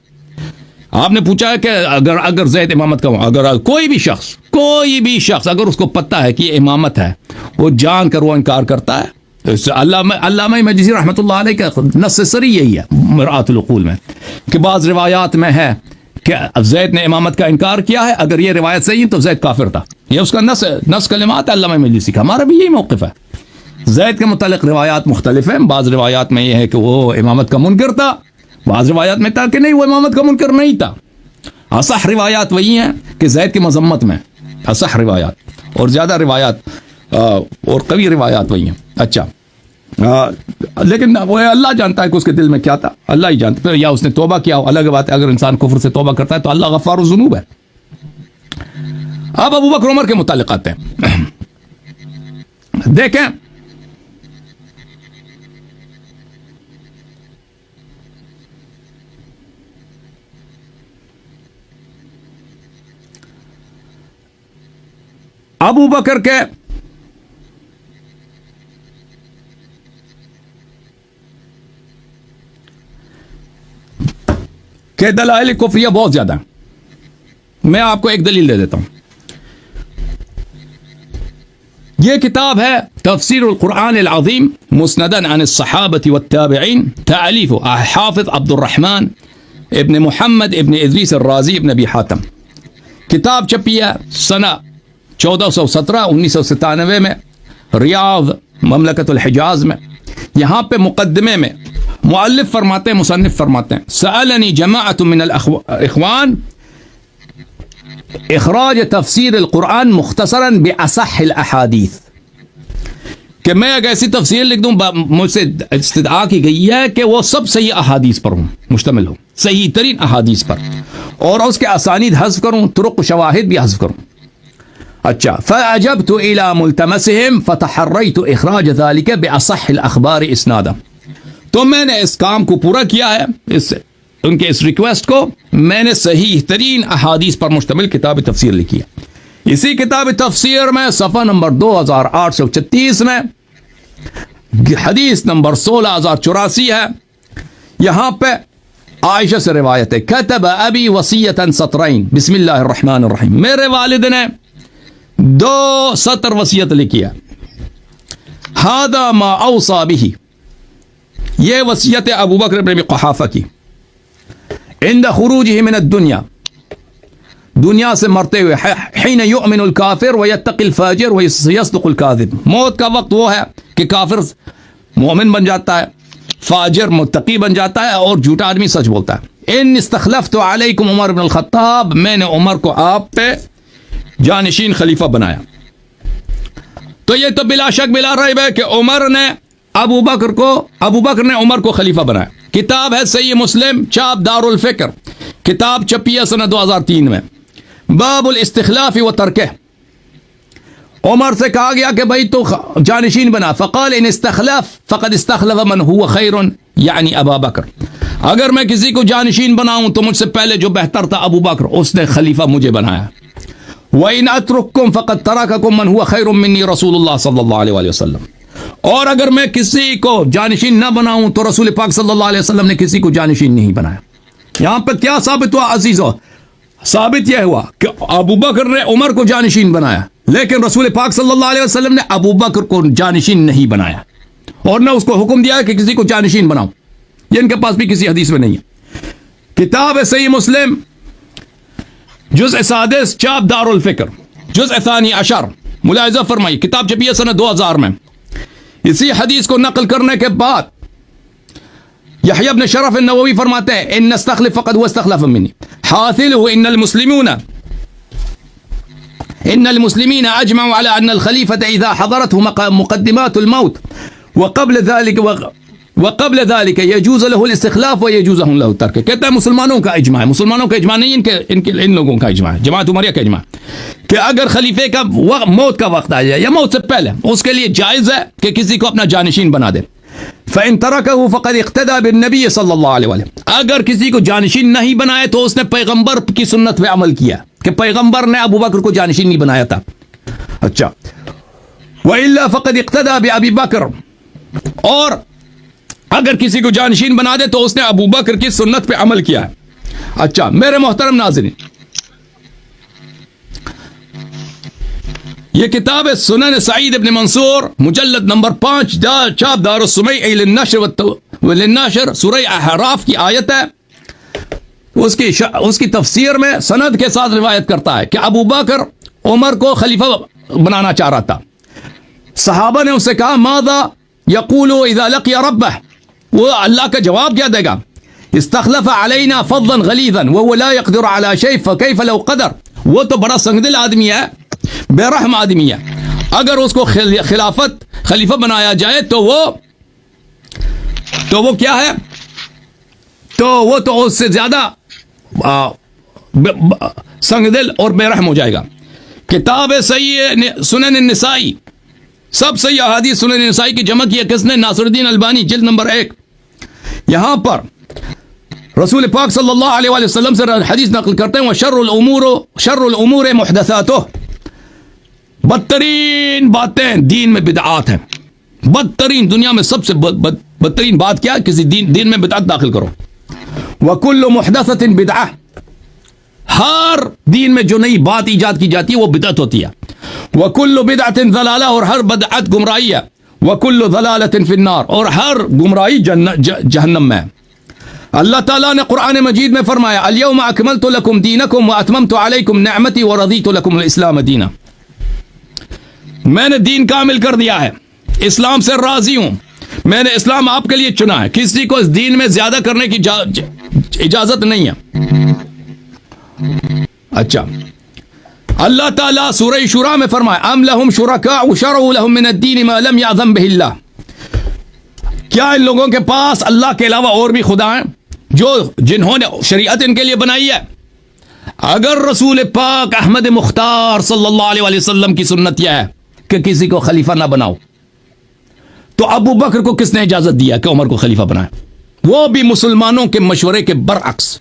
آپ نے پوچھا ہے کہ اگر زید امامت کا اگر کوئی بھی شخص اگر اس کو پتہ ہے کہ یہ امامت ہے وہ جان کر وہ انکار کرتا ہے. علامہ مجلسی رحمۃ اللہ علیہ کا نص سری یہی ہے مرآۃ العقول میں کہ بعض روایات میں ہے کہ زید نے امامت کا انکار کیا ہے. اگر یہ روایت صحیح تو زید کافر تھا. یہ اس کا نص کلمات ہے علامہ مجلسی کا. ہمارا بھی یہی موقف ہے. زید کے متعلق روایات مختلف ہیں. بعض روایات میں یہ ہے کہ وہ امامت کا منکر تھا بعض روایات میں تھا کہ نہیں وہ امامت کا منکر نہیں تھا. اصح روایات وہی ہیں کہ زید کی مذمت میں اصح روایات اور زیادہ روایات اور قوی روایات وہی ہیں. اچھا لیکن وہ اللہ جانتا ہے کہ اس کے دل میں کیا تھا, اللہ ہی جانتا ہے. یا اس نے توبہ کیا ہو, الگ بات ہے. اگر انسان کفر سے توبہ کرتا ہے تو اللہ غفار الذنوب ہے. اب ابو بکر عمر کے متعلق آتے ہیں. دیکھیں ابو بکر کے دلائل کفریہ بہت زیادہ ہیں. میں آپ کو ایک دلیل دے دیتا ہوں. یہ کتاب ہے تفسیر القرآن العظیم مسنداً عن الصحابة والتابعین, تألیف حافظ عبد الرحمن ابن محمد ابن ادریس الرازی ابن ابی حاتم. کتاب چھپی ہے سنہ 1417 1997 میں ریاض مملکت الحجاز میں. یہاں پہ مقدمے میں مؤلف فرماتے ہیں, مصنف فرماتے ہیں, سألنی جماعت من الاخوان اخراج تفسیر القرآن مختصرا باصح الاحادیث, کہ میں ایک ایسی تفسیر لکھ دوں, مجھ سے استدعا کی گئی ہے کہ وہ سب صحیح احادیث پر ہوں, مشتمل ہوں صحیح ترین احادیث پر, اور اس کے اسانید حذف کروں, طرق و شواہد بھی حذف کروں. اچھا, فاجبت الى ملتمسهم فتحريت اخراج ذلك باصح الاخبار اسنادا. تو میں نے اس کام کو پورا کیا ہے, ان کے اس ریکویسٹ کو میں نے صحیح ترین احادیث پر مشتمل کتاب تفسیر لکھی ہے. اسی کتاب تفسیر میں صفحہ نمبر 2836 میں حدیث نمبر 16084 ہے. یہاں پہ عائشہ سے روایت ہے, کتب ابی وصیۃ سطرین بسم اللہ الرحمن الرحیم. میرے والد نے 2 سطر وصیت لکھی ہے. ھذا ما اوصى به, یہ وصیت ابو بکر بن ابی قحافہ کی عند خروجه من الدنیا, دنیا سے مرتے ہوئے, حين يؤمن الكافر ويتقي الفاجر ويصدق الكاذب. موت کا وقت وہ ہے کہ کافر مومن بن جاتا ہے, فاجر متقی بن جاتا ہے, اور جھوٹا آدمی سچ بولتا ہے. ان استخلفت علیکم عمر بن الخطاب, میں نے عمر کو آپ پہ جانشین خلیفہ بنایا. تو یہ تو بلا شک بلا ریب ہے کہ عمر نے ابو بکر نے عمر کو خلیفہ بنایا. کتاب ہے صحیح مسلم, چاپ دار الفکر, کتاب چھپی ہے سنہ 2003 میں. باب الاستخلاف و ترکہ, عمر سے کہا گیا کہ بھائی تو جانشین بنا. فقال ان استخلف فقد استخلف من هو خیر یعنی ابا بکر, اگر میں کسی کو جانشین بناؤں تو مجھ سے پہلے جو بہتر تھا ابو بکر, اس نے خلیفہ مجھے بنایا. وَإِنْ أَتْرُكْكُمْ فَقَدْ تَرَكَكُمْ مَنْ هُوَ خَيْرٌ مِّنِّي رسول اللہ صلی اللہ علیہ وسلم. اور اگر میں کسی کو جانشین نہ بناؤں تو رسول پاک صلی اللہ علیہ وسلم نے کسی کو جانشین نہیں بنایا. یہاں پہ کیا ثابت ہوا عزیزو؟ ثابت یہ ہوا کہ ابو بکر نے عمر کو جانشین بنایا, لیکن رسول پاک صلی اللہ علیہ وسلم نے ابو بکر کو جانشین نہیں بنایا, اور نہ اس کو حکم دیا کہ کسی کو جانشین بناؤ. یہ ان کے پاس بھی کسی حدیث میں نہیں ہے. کتاب ہے صحیح مسلم, جزء سادس, چاپ دار الفکر, جزء ثانی عشر. ملاحظہ فرمائی, کتاب چھپی ہے سنہ 2000 میں. اسی حدیث کو نقل کرنے کے بعد یحییٰ بن شرف النووی فرماتے ہیں ان نستخلف فقد هو استخلف منی حاصله ان المسلمین اجمعوا على ان الخلیفة اذا حضرته مقدمات الموت وقبل ذلك يجوز له الاستخلاف ويجوز له الترك. کہتا ہے مسلمانوں کا اجماع ہے, مسلمانوں کا اجماع نہیں, ان لوگوں کا اجماع ہے, جماعت عمریہ کا اجماع, کہ اگر خلیفے کا موت کا وقت آ جائے یا موت سے پہلے, اس کے لیے جائز ہے کہ کسی کو اپنا جانشین بنا دے. فإن تركه فقد اقتدى بالنبي صلی اللہ علیہ وسلم, اگر کسی کو جانشین نہیں بنائے تو اس نے پیغمبر کی سنت پہ عمل کیا, کہ پیغمبر نے ابو بکر کو جانشین نہیں بنایا تھا. اچھا, وإلا فقد اقتدى بأبي بکر, اور اگر کسی کو جانشین بنا دے تو اس نے ابو بکر کی سنت پہ عمل کیا ہے. اچھا میرے محترم ناظرین, یہ کتاب ہے سنن سعید ابن منصور, مجلد نمبر 5, چاپ دار السمیع للناشر, سورہ احراف کی آیت ہے. اس کی تفسیر میں سند کے ساتھ روایت کرتا ہے کہ ابو بکر عمر کو خلیفہ بنانا چاہ رہا تھا. صحابہ نے اس سے کہا ماذا یقول اذا لقی ربہ, وہ اللہ کا جواب کیا دے گا؟ استخلف علینا فظا غلیظا وهو لا يقدر على شيء فكيف لو قدر. وہ تو بڑا سنگدل آدمی ہے, بے رحم آدمی ہے, اگر اس کو خلیفہ بنایا جائے تو وہ تو وہ کیا ہے؟ تو وہ تو اس سے زیادہ سنگ دل اور بے رحم ہو جائے گا. کتاب صحیح سنن النسائی، سب صحیح احادیث سنن النسائی کی جمع کیا کس نے؟ ناصر الدین البانی، جلد نمبر 1. یہاں پر رسول پاک صلی اللہ علیہ وآلہ وسلم سے حدیث نقل کرتے ہیں، شر الامور محدثاتہ، بدترین باتیں دین میں بدعات ہیں. بدترین، دنیا میں سب سے بدترین بات کیا ہے؟ کسی دین میں بدعت داخل کرو. وکل محدثۃ بدعہ، ہر دین میں جو نئی بات ایجاد کی جاتی ہے وہ بدعت ہوتی ہے. وکل بدعۃ ضلالہ، اور ہر بدعت گمراہی ہے. وکل ضلالۃ فی النار، اور ہر گمراہی جہنم میں. اللہ تعالیٰ نے قرآن مجید میں فرمایا الیوم اکملت لکم دینکم واتممت علیکم نعمتی ورضیت لکم الاسلام دینا. میں نے دین کامل کر دیا ہے، اسلام سے راضی ہوں، میں نے اسلام آپ کے لیے چنا ہے، کسی کو اس دین میں زیادہ کرنے کی اجازت نہیں ہے. اچھا، اللہ تعالیٰ سورہ شورى میں فرمایا ام لہم شرکاء شرعوا لہم من الدین ما لم یأذن بہ اللہ. کیا ان لوگوں کے پاس اللہ کے علاوہ اور بھی خدا ہیں جنہوں نے شریعت ان کے لیے بنائی ہے؟ اگر رسول پاک احمد مختار صلی اللہ علیہ وآلہ وسلم کی سنت یہ ہے کہ کسی کو خلیفہ نہ بناؤ، تو ابو بکر کو کس نے اجازت دیا کہ عمر کو خلیفہ بنائے؟ وہ بھی مسلمانوں کے مشورے کے برعکس.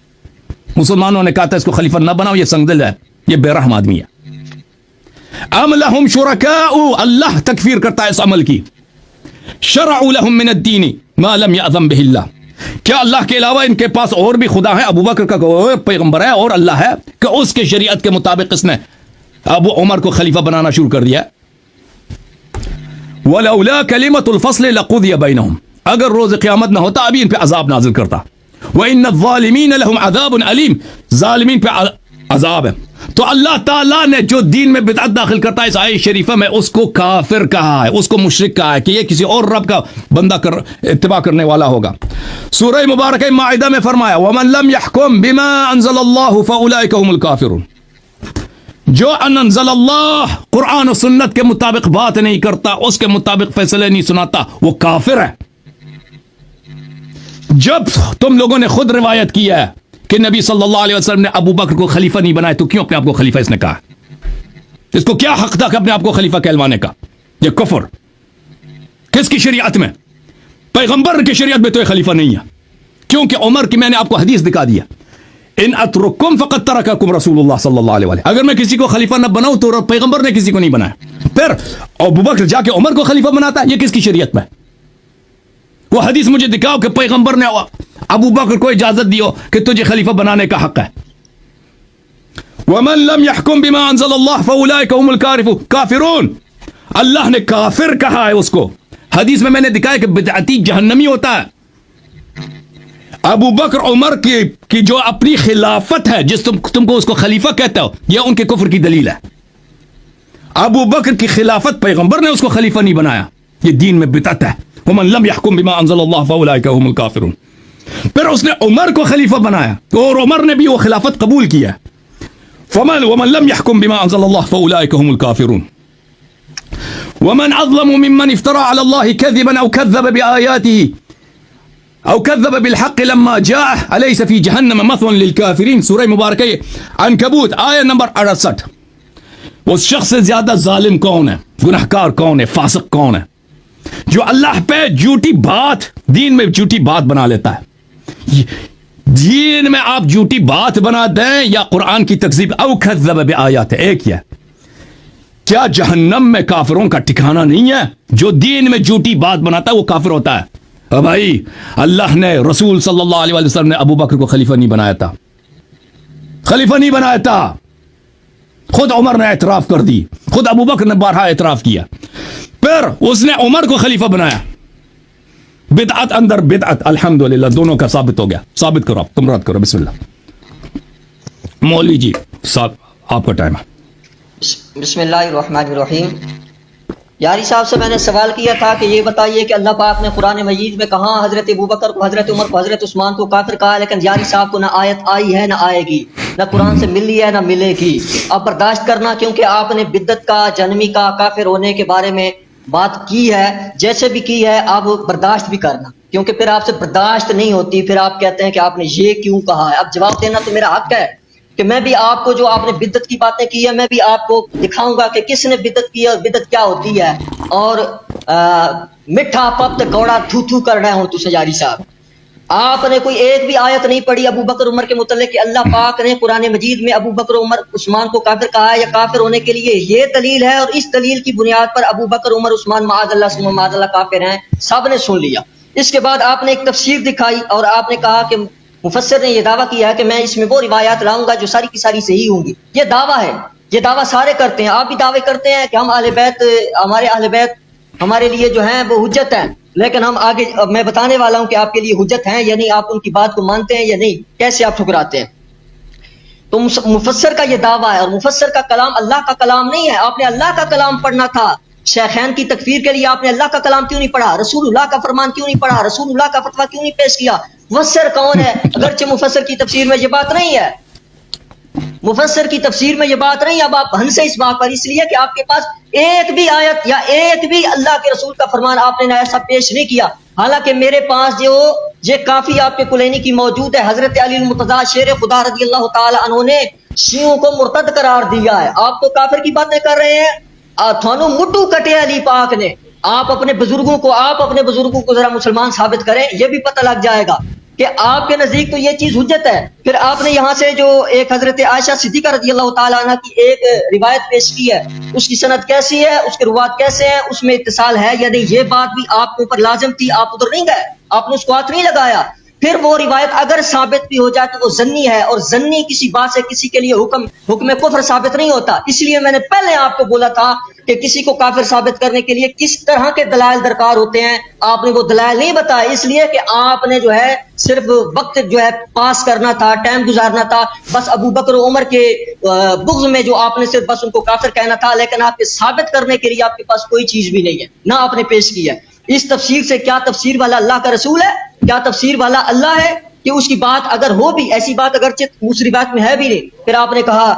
مسلمانوں نے کہا تھا اس کو خلیفہ نہ بناؤ، یہ سنگدل ہے، یہ بے رحم آدمی ہے. ام لہم شرکاء، اللہ تکفیر کرتا ہے اس عمل کی. شرعوا لہم من الدین ما لم یأذن بہ اللہ، کیا اللہ کے علاوہ ان کے پاس اور بھی خدا ہیں؟ ابو بکر کا پیغمبر ہے اور اللہ ہے کہ اس کے شریعت کے مطابق اس نے ابو عمر کو خلیفہ بنانا شروع کر دیا. ولولا کلمۃ الفصل لقضی بینہم، اگر روز قیامت نہ ہوتا ابھی ان پہ عذاب نازل کرتا. وان الظالمین لہم عذاب علیم، ظالمین پہ عذاب ہے. تو اللہ تعالیٰ نے جو دین میں بدعت داخل کرتا ہے اس آیت شریفہ میں، اس کو کافر کہا ہے، اس کو مشرک کہا ہے کہ یہ کسی اور رب کا بندہ اتباع کرنے والا ہوگا. سورہ مبارکہ مائدہ میں فرمایا وَمَن لَمْ يَحْكُمْ بِمَا أَنزَلَ اللَّهُ فَأُولَئِكَ هُمُ الْكَافِرُونَ. جو انزل اللہ قرآن و سنت کے مطابق بات نہیں کرتا، اس کے مطابق فیصلے نہیں سناتا، وہ کافر ہے. جب تم لوگوں نے خود روایت کیا ہے کہ نبی صلی اللہ علیہ وسلم نے ابو بکر کو خلیفہ نہیں بنایا، تو کیوں اپنے آپ کو خلیفہ اس نے کہا؟ اس کو کیا حق تھا کہ اپنے آپ کو خلیفہ کہلوانے کا؟ یہ کفر کس کی شریعت میں؟ پیغمبر کی شریعت میں تو یہ خلیفہ نہیں ہے، کیونکہ عمر کی میں نے آپ کو حدیث دکھا دیا ان اترککم فقد ترککم رسول اللہ صلی اللہ علیہ وسلم. اگر میں کسی کو خلیفہ نہ بناؤں تو پیغمبر نے کسی کو نہیں بنایا. پھر ابو بکر جا کے عمر کو خلیفہ بناتا ہے، یہ کس کی شریعت میں؟ وہ حدیث مجھے دکھاؤ کہ پیغمبر نے ابو بکر کو اجازت دیو کہ تجھے خلیفہ بنانے کا حق ہے. وَمَن لَمْ يَحْكُمْ بِمَا أَنزَلَ اللَّهُ فَأُولَئِكَ هُمُ الْكَافِرُونَ. اللہ نے کافر کہا ہے اس کو. حدیث میں نے دکھایا کہ بدعتی جہنمی ہوتا ہے. ابو بکر عمر کی جو اپنی خلافت ہے، جس تم کو اس کو خلیفہ کہتا ہو، یہ ان کے کفر کی دلیل ہے. ابو بکر کی خلافت پیغمبر نے اس کو خلیفہ نہیں بنایا، یہ دین میں بدعت ہے. وَمَن لَمْ يَحْكُمْ بِمَا أَنزَلَ اللَّهُ فَأُولَئِكَ هُمُ الْكَافِرُونَ. پھر اس نے عمر کو خلیفہ بنایا اور عمر نے بھی وہ خلافت قبول کیا. وَمَن لَمْ يَحْكُمْ بِمَا أَنزَلَ اللَّهُ فَأُولَئِكَ هُمُ الْكَافِرُونَ. وَمَنْ أَظْلَمُ مِمَّنِ افْتَرَى عَلَى اللَّهِ كَذِبًا أَوْ كَذَّبَ بِآيَاتِهِ أَوْ كَذَّبَ بِالْحَقِّ لَمَّا جَاءَهُ أَلَيْسَ فِي جَهَنَّمَ مَثْوًى لِلْكَافِرِينَ. سورہ مبارکہ عنکبوت آیت نمبر 68. اس شخص سے زیادہ ظالم کون ہے، گناہگار کون ہے، فاسق کون ہے، جو اللہ پہ جھوٹی بات، دین میں جھوٹی بات بنا لیتا ہے. دین میں آپ جھوٹی بات بنا دیں یا قرآن کی تکذیب. او کذب بآیات، ایک ہے. کیا جہنم میں کافروں کا ٹھکانہ نہیں ہے؟ جو دین میں جھوٹی بات بناتا ہے وہ کافر ہوتا ہے. بھائی اللہ نے، رسول صلی اللہ علیہ وسلم نے ابو بکر کو خلیفہ نہیں بنایا تھا، خلیفہ نہیں بنایا تھا. خود عمر نے اعتراف کر دی، خود ابو بکر نے بارہا اعتراف کیا. پھر اس نے عمر کو خلیفہ بنایا. بدعت اندر بدعت، الحمدللہ دونوں کا ثابت ہو گیا. ثابت کرو، تم رد کرو. بسم اللہ. مولوی جی صاحب آپ کا ٹائم ہے. بسم اللہ الرحمن الرحیم. یاری صاحب سے میں نے سوال کیا تھا کہ یہ بتائیے کہ اللہ پاک نے قرآن مجید میں کہاں حضرت ابوبکر کو، حضرت عمر کو، حضرت عثمان کو کافر کہا، لیکن یاری صاحب کو نہ آیت آئی ہے نہ آئے گی، نہ قرآن سے ملی ہے نہ ملے گی. آپ برداشت کرنا، کیونکہ آپ نے بدعت کا، جہنمی کا، کافر ہونے کے بارے میں بات کی ہے، جیسے بھی کی ہے آپ برداشت بھی کرنا. کیونکہ پھر آپ سے برداشت نہیں ہوتی، پھر آپ کہتے ہیں کہ آپ نے یہ کیوں کہا ہے. اب جواب دینا تو میرا حق ہے کہ میں بھی آپ کو جو آپ نے بدعت کی باتیں کی ہے میں بھی آپ کو دکھاؤں گا کہ کس نے بدعت کی ہے اور بدعت کیا ہوتی ہے. اور مٹھا پپ تے کوڑا تھو تھو کر رہے ہوں تو سجاری صاحب، آپ نے کوئی ایک بھی آیت نہیں پڑھی ابو بکر عمر کے متعلق کہ اللہ پاک نے قرآن مجید میں ابو بکر عمر عثمان کو کافر کہا ہے یا کافر ہونے کے لیے یہ دلیل ہے اور اس دلیل کی بنیاد پر ابو بکر عمر عثمان معاذ اللہ ثم معاذ اللہ کافر ہیں. سب نے سن لیا. اس کے بعد آپ نے ایک تفسیر دکھائی اور آپ نے کہا کہ مفسر نے یہ دعویٰ کیا ہے کہ میں اس میں وہ روایات لاؤں گا جو ساری کی ساری صحیح ہوں گی. یہ دعویٰ ہے، یہ دعویٰ سارے کرتے ہیں. آپ بھی دعوے کرتے ہیں کہ ہم اہل بیت، ہمارے اہل بیت ہمارے لیے جو ہیں وہ حجت ہیں، لیکن ہم آگے میں بتانے والا ہوں کہ آپ کے لیے حجت ہیں یا نہیں، آپ ان کی بات کو مانتے ہیں یا نہیں، کیسے آپ ٹھکراتے ہیں. تو مفسر کا یہ دعویٰ ہے، اور مفسر کا کلام اللہ کا کلام نہیں ہے. آپ نے اللہ کا کلام پڑھنا تھا. شیخین کی تکفیر کے لیے آپ نے اللہ کا کلام کیوں نہیں پڑھا؟ رسول اللہ کا فرمان کیوں نہیں پڑھا؟ رسول اللہ کا فتویٰ کیوں نہیں پیش کیا؟ مفسر کون ہے؟ اگرچہ مفسر کی تفسیر میں یہ بات نہیں ہے، مفسر کی تفسیر میں یہ بات نہیں. اب آپ ہنسے اس بات پر اس لیے کہ آپ کے پاس ایک بھی آیت یا ایک بھی اللہ کے رسول کا فرمان آپ نے ایسا پیش نہیں کیا. حالانکہ میرے پاس جو یہ کافی آپ کے کلینی کی موجود ہے، حضرت علی المرتضیٰ شیر خدا رضی اللہ تعالی عنہ نے شیعوں کو مرتد قرار دیا ہے. آپ تو کافر کی باتیں کر رہے ہیں. تھانو مٹو کٹے علی پاک نے. آپ اپنے بزرگوں کو ذرا مسلمان ثابت کریں، یہ بھی پتہ لگ جائے گا کہ آپ کے نزدیک تو یہ چیز حجت ہے. پھر آپ نے یہاں سے جو ایک حضرت عائشہ صدیقہ رضی اللہ تعالیٰ عنہ کی ایک روایت پیش کی ہے، اس کی سند کیسی ہے، اس کے روات کیسے ہیں، اس میں اتصال ہے یا نہیں، یہ بات بھی آپ کے اوپر لازم تھی. آپ ادھر نہیں گئے، آپ نے اس کو ہاتھ نہیں لگایا. پھر وہ روایت اگر ثابت بھی ہو جائے تو وہ ظنی ہے، اور ظنی کسی بات سے کسی کے لیے حکم کفر ثابت نہیں ہوتا. اس لیے میں نے پہلے آپ کو بولا تھا کہ کسی کو کافر ثابت کرنے کے لیے کس طرح کے دلائل درکار ہوتے ہیں. آپ نے وہ دلائل نہیں بتائے، اس لیے کہ آپ نے جو ہے صرف وقت جو ہے پاس کرنا تھا، ٹائم گزارنا تھا. بس ابو بکر و عمر کے بغض میں جو آپ نے صرف بس ان کو کافر کہنا تھا، لیکن آپ کے ثابت کرنے کے لیے آپ کے پاس کوئی چیز بھی نہیں ہے، نہ آپ نے پیش کی ہے. اس تفسیر سے کیا تفسیر والا اللہ کا رسول ہے؟ کیا تفسیر والا اللہ ہے کہ اس کی بات اگر ہو بھی، ایسی بات اگرچہ دوسری بات میں ہے بھی نہیں. پھر آپ نے کہا،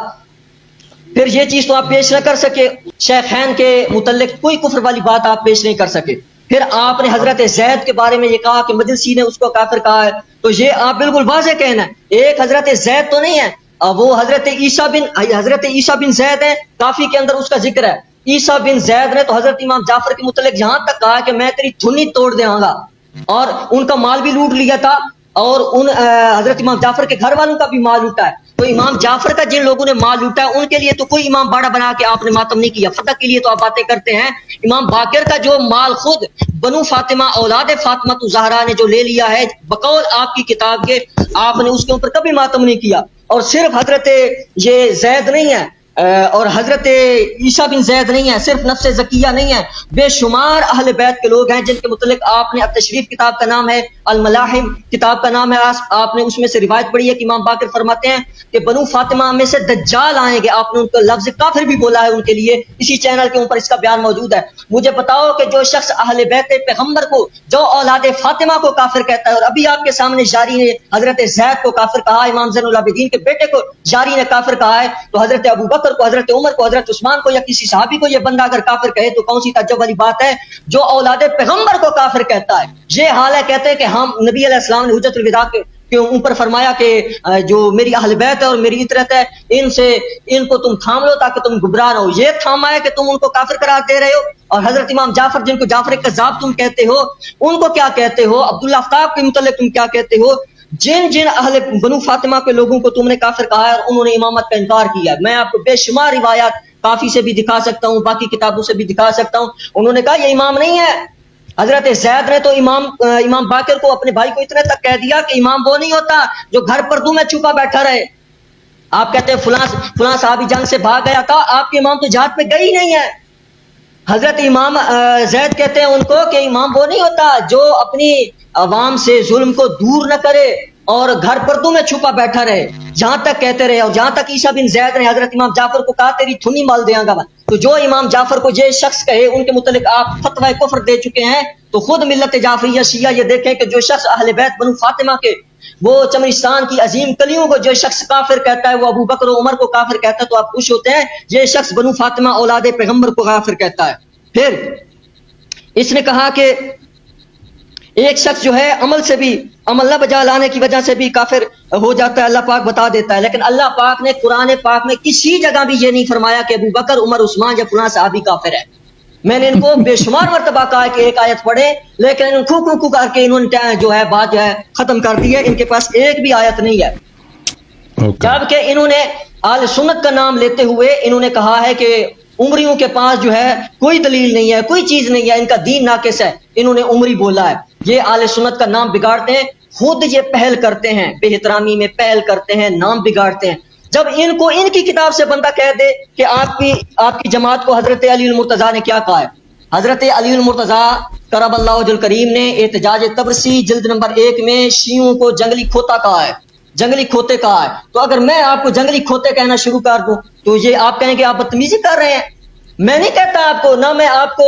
پھر یہ چیز تو آپ پیش نہ کر سکے، شیخین کے متعلق کوئی کفر والی بات آپ پیش نہیں کر سکے. پھر آپ نے حضرت زید کے بارے میں یہ کہا کہ مجلسی نے اس کو کافر کہا ہے، تو یہ آپ بالکل واضح کہنا ہے. ایک حضرت زید تو نہیں ہے، وہ حضرت عیسیٰ بن زید ہے. کافی کے اندر اس کا ذکر ہے. عیسیٰ بن زید نے تو حضرت امام جعفر کے متعلق یہاں تک کہا کہ میں تیری دھنی توڑ دے گا، اور ان کا مال بھی لوٹ لیا تھا، اور ان حضرت امام جعفر کے گھر والوں کا بھی مال لوٹا ہے. تو امام جعفر کا جن لوگوں نے مال لوٹا ہے ان کے لیے تو کوئی امام باڑا بنا کے آپ نے ماتم نہیں کیا. فتح کے لیے تو آپ باتیں کرتے ہیں. امام باقر کا جو مال خود بنو فاطمہ اولاد فاطمہ زہرا نے جو لے لیا ہے بقول آپ کی کتاب کے، آپ نے اس کے اوپر کبھی ماتم نہیں کیا. اور صرف حضرت یہ زید نہیں ہے اور حضرت عیسیٰ بن زید نہیں ہے، صرف نفس زکیہ نہیں ہے، بے شمار اہل بیت کے لوگ ہیں جن کے متعلق آپ نے التشریف کتاب کا نام ہے، الملاحم کتاب کا نام ہے، آپ نے اس میں سے روایت پڑھی ہے کہ امام باقر فرماتے ہیں کہ بنو فاطمہ میں سے دجال آئیں گے. آپ نے ان کو لفظ کافر بھی بولا ہے ان کے لیے، اسی چینل کے اوپر اس کا بیان موجود ہے. مجھے بتاؤ کہ جو شخص اہل بیت پیغمبر کو، جو اولاد فاطمہ کو کافر کہتا ہے، اور ابھی آپ کے سامنے جاری نے حضرت زید کو کافر کہا، امام زین العابدین کے بیٹے کو جاری نے کافر کہا ہے، تو حضرت ابو بکر کو، حضرت عمر کو، حضرت عثمان کو یا کسی صحابی کو یہ بندہ اگر کافر کہے تو کون سی تعجب والی بات ہے؟ جو اولاد پیغمبر کو کافر کہتا ہے. یہ حال ہے، کہتے ہیں کہ ہم نبی علیہ السلام نے حجت الوداع کے اوپر فرمایا کہ جو میری اہل بیت ہے اور میری اطرت ہے، ان کو تم تھام لو تاکہ تم گمراہ نہ ہو. یہ تھاما ہے کہ تم ان کو کافر قرار دے رہے ہو. اور حضرت امام جعفر جن کو جعفر کذاب تم کہتے ہو، ان کو کیا کہتے ہو؟ عبداللہ آفتاب کے متعلق تم کیا کہتے ہو؟ جن اہل بنو فاطمہ کے لوگوں کو تم نے کافر کہا ہے اور انہوں نے امامت کا انکار کیا. میں آپ کو بے شمار روایات کافی سے بھی دکھا سکتا ہوں، باقی کتابوں سے بھی دکھا سکتا ہوں. انہوں نے کہا یہ امام نہیں ہے. حضرت زید نے تو امام باقر کو، اپنے بھائی کو اتنے تک کہہ دیا کہ امام وہ نہیں ہوتا جو گھر پردوں میں چھپا بیٹھا رہے. آپ کہتے ہیں فلاں صحابی جنگ سے بھاگ گیا تھا، آپ کے امام تو جہاد پہ گئی نہیں ہے. حضرت امام زید کہتے ہیں ان کو کہ امام وہ نہیں ہوتا جو اپنی عوام سے ظلم کو دور نہ کرے اور گھر پردوں میں چھپا بیٹھا رہے. جہاں تک کہتے رہے، اور جہاں تک عیسیٰ بن زید نے حضرت امام جعفر کو کہا تیری تھنی مال دیا گا، تو جو امام جعفر کو یہ شخص کہے ان کے متعلق آپ فتوی کفر دے چکے ہیں. تو خود ملت جعفریہ شیعہ یہ دیکھیں کہ جو شخص اہل بیت بنو فاطمہ کے، وہ چمرستان کی عظیم کلیوں کو جو شخص کافر کہتا ہے، وہ ابو بکر و عمر کو کافر کہتا ہے، تو آپ خوش ہوتے ہیں. یہ شخص بنو فاطمہ اولاد پیغمبر کو کافر کہتا ہے. پھر اس نے کہا کہ ایک شخص جو ہے عمل نہ بجا لانے کی وجہ سے بھی کافر ہو جاتا ہے، اللہ پاک بتا دیتا ہے، لیکن اللہ پاک نے قرآن پاک میں کسی جگہ بھی یہ نہیں فرمایا کہ ابو بکر، عمر، عثمان یا فلاں صحابی کافر ہے۔ میں نے ان کو بے شمار مرتبہ کہا کہ ایک آیت پڑھے، لیکن ان کو کر کے انہوں نے جو ہے بات جو ہے ختم کر دی ہے، ان کے پاس ایک بھی آیت نہیں ہے۔ جبکہ انہوں نے آل سنت کا نام لیتے ہوئے انہوں نے کہا ہے کہ عمریوں کے پاس جو ہے کوئی دلیل نہیں ہے، کوئی چیز نہیں ہے، ان کا دین ناقص ہے، انہوں نے عمری بولا ہے۔ یہ آل سنت کا نام بگاڑتے ہیں، خود یہ پہل کرتے ہیں، بے احترامی میں پہل کرتے ہیں، نام بگاڑتے ہیں۔ جب ان کو ان کی کتاب سے بندہ کہہ دے کہ آپ کی جماعت کو حضرت علی المرتضیٰ نے کیا کہا ہے، حضرت علی المرتضیٰ کرم اللہ وجہ الکریم نے احتجاج تبرسی جلد نمبر 1 میں شیعوں کو جنگلی کھوتا کہا ہے، جنگلی کھوتے کہا ہے۔ تو اگر میں آپ کو جنگلی کھوتے کہنا شروع کر دوں تو یہ آپ کہیں کہ آپ بدتمیزی کر رہے ہیں۔ میں نہیں کہتا آپ کو، نہ میں آپ کو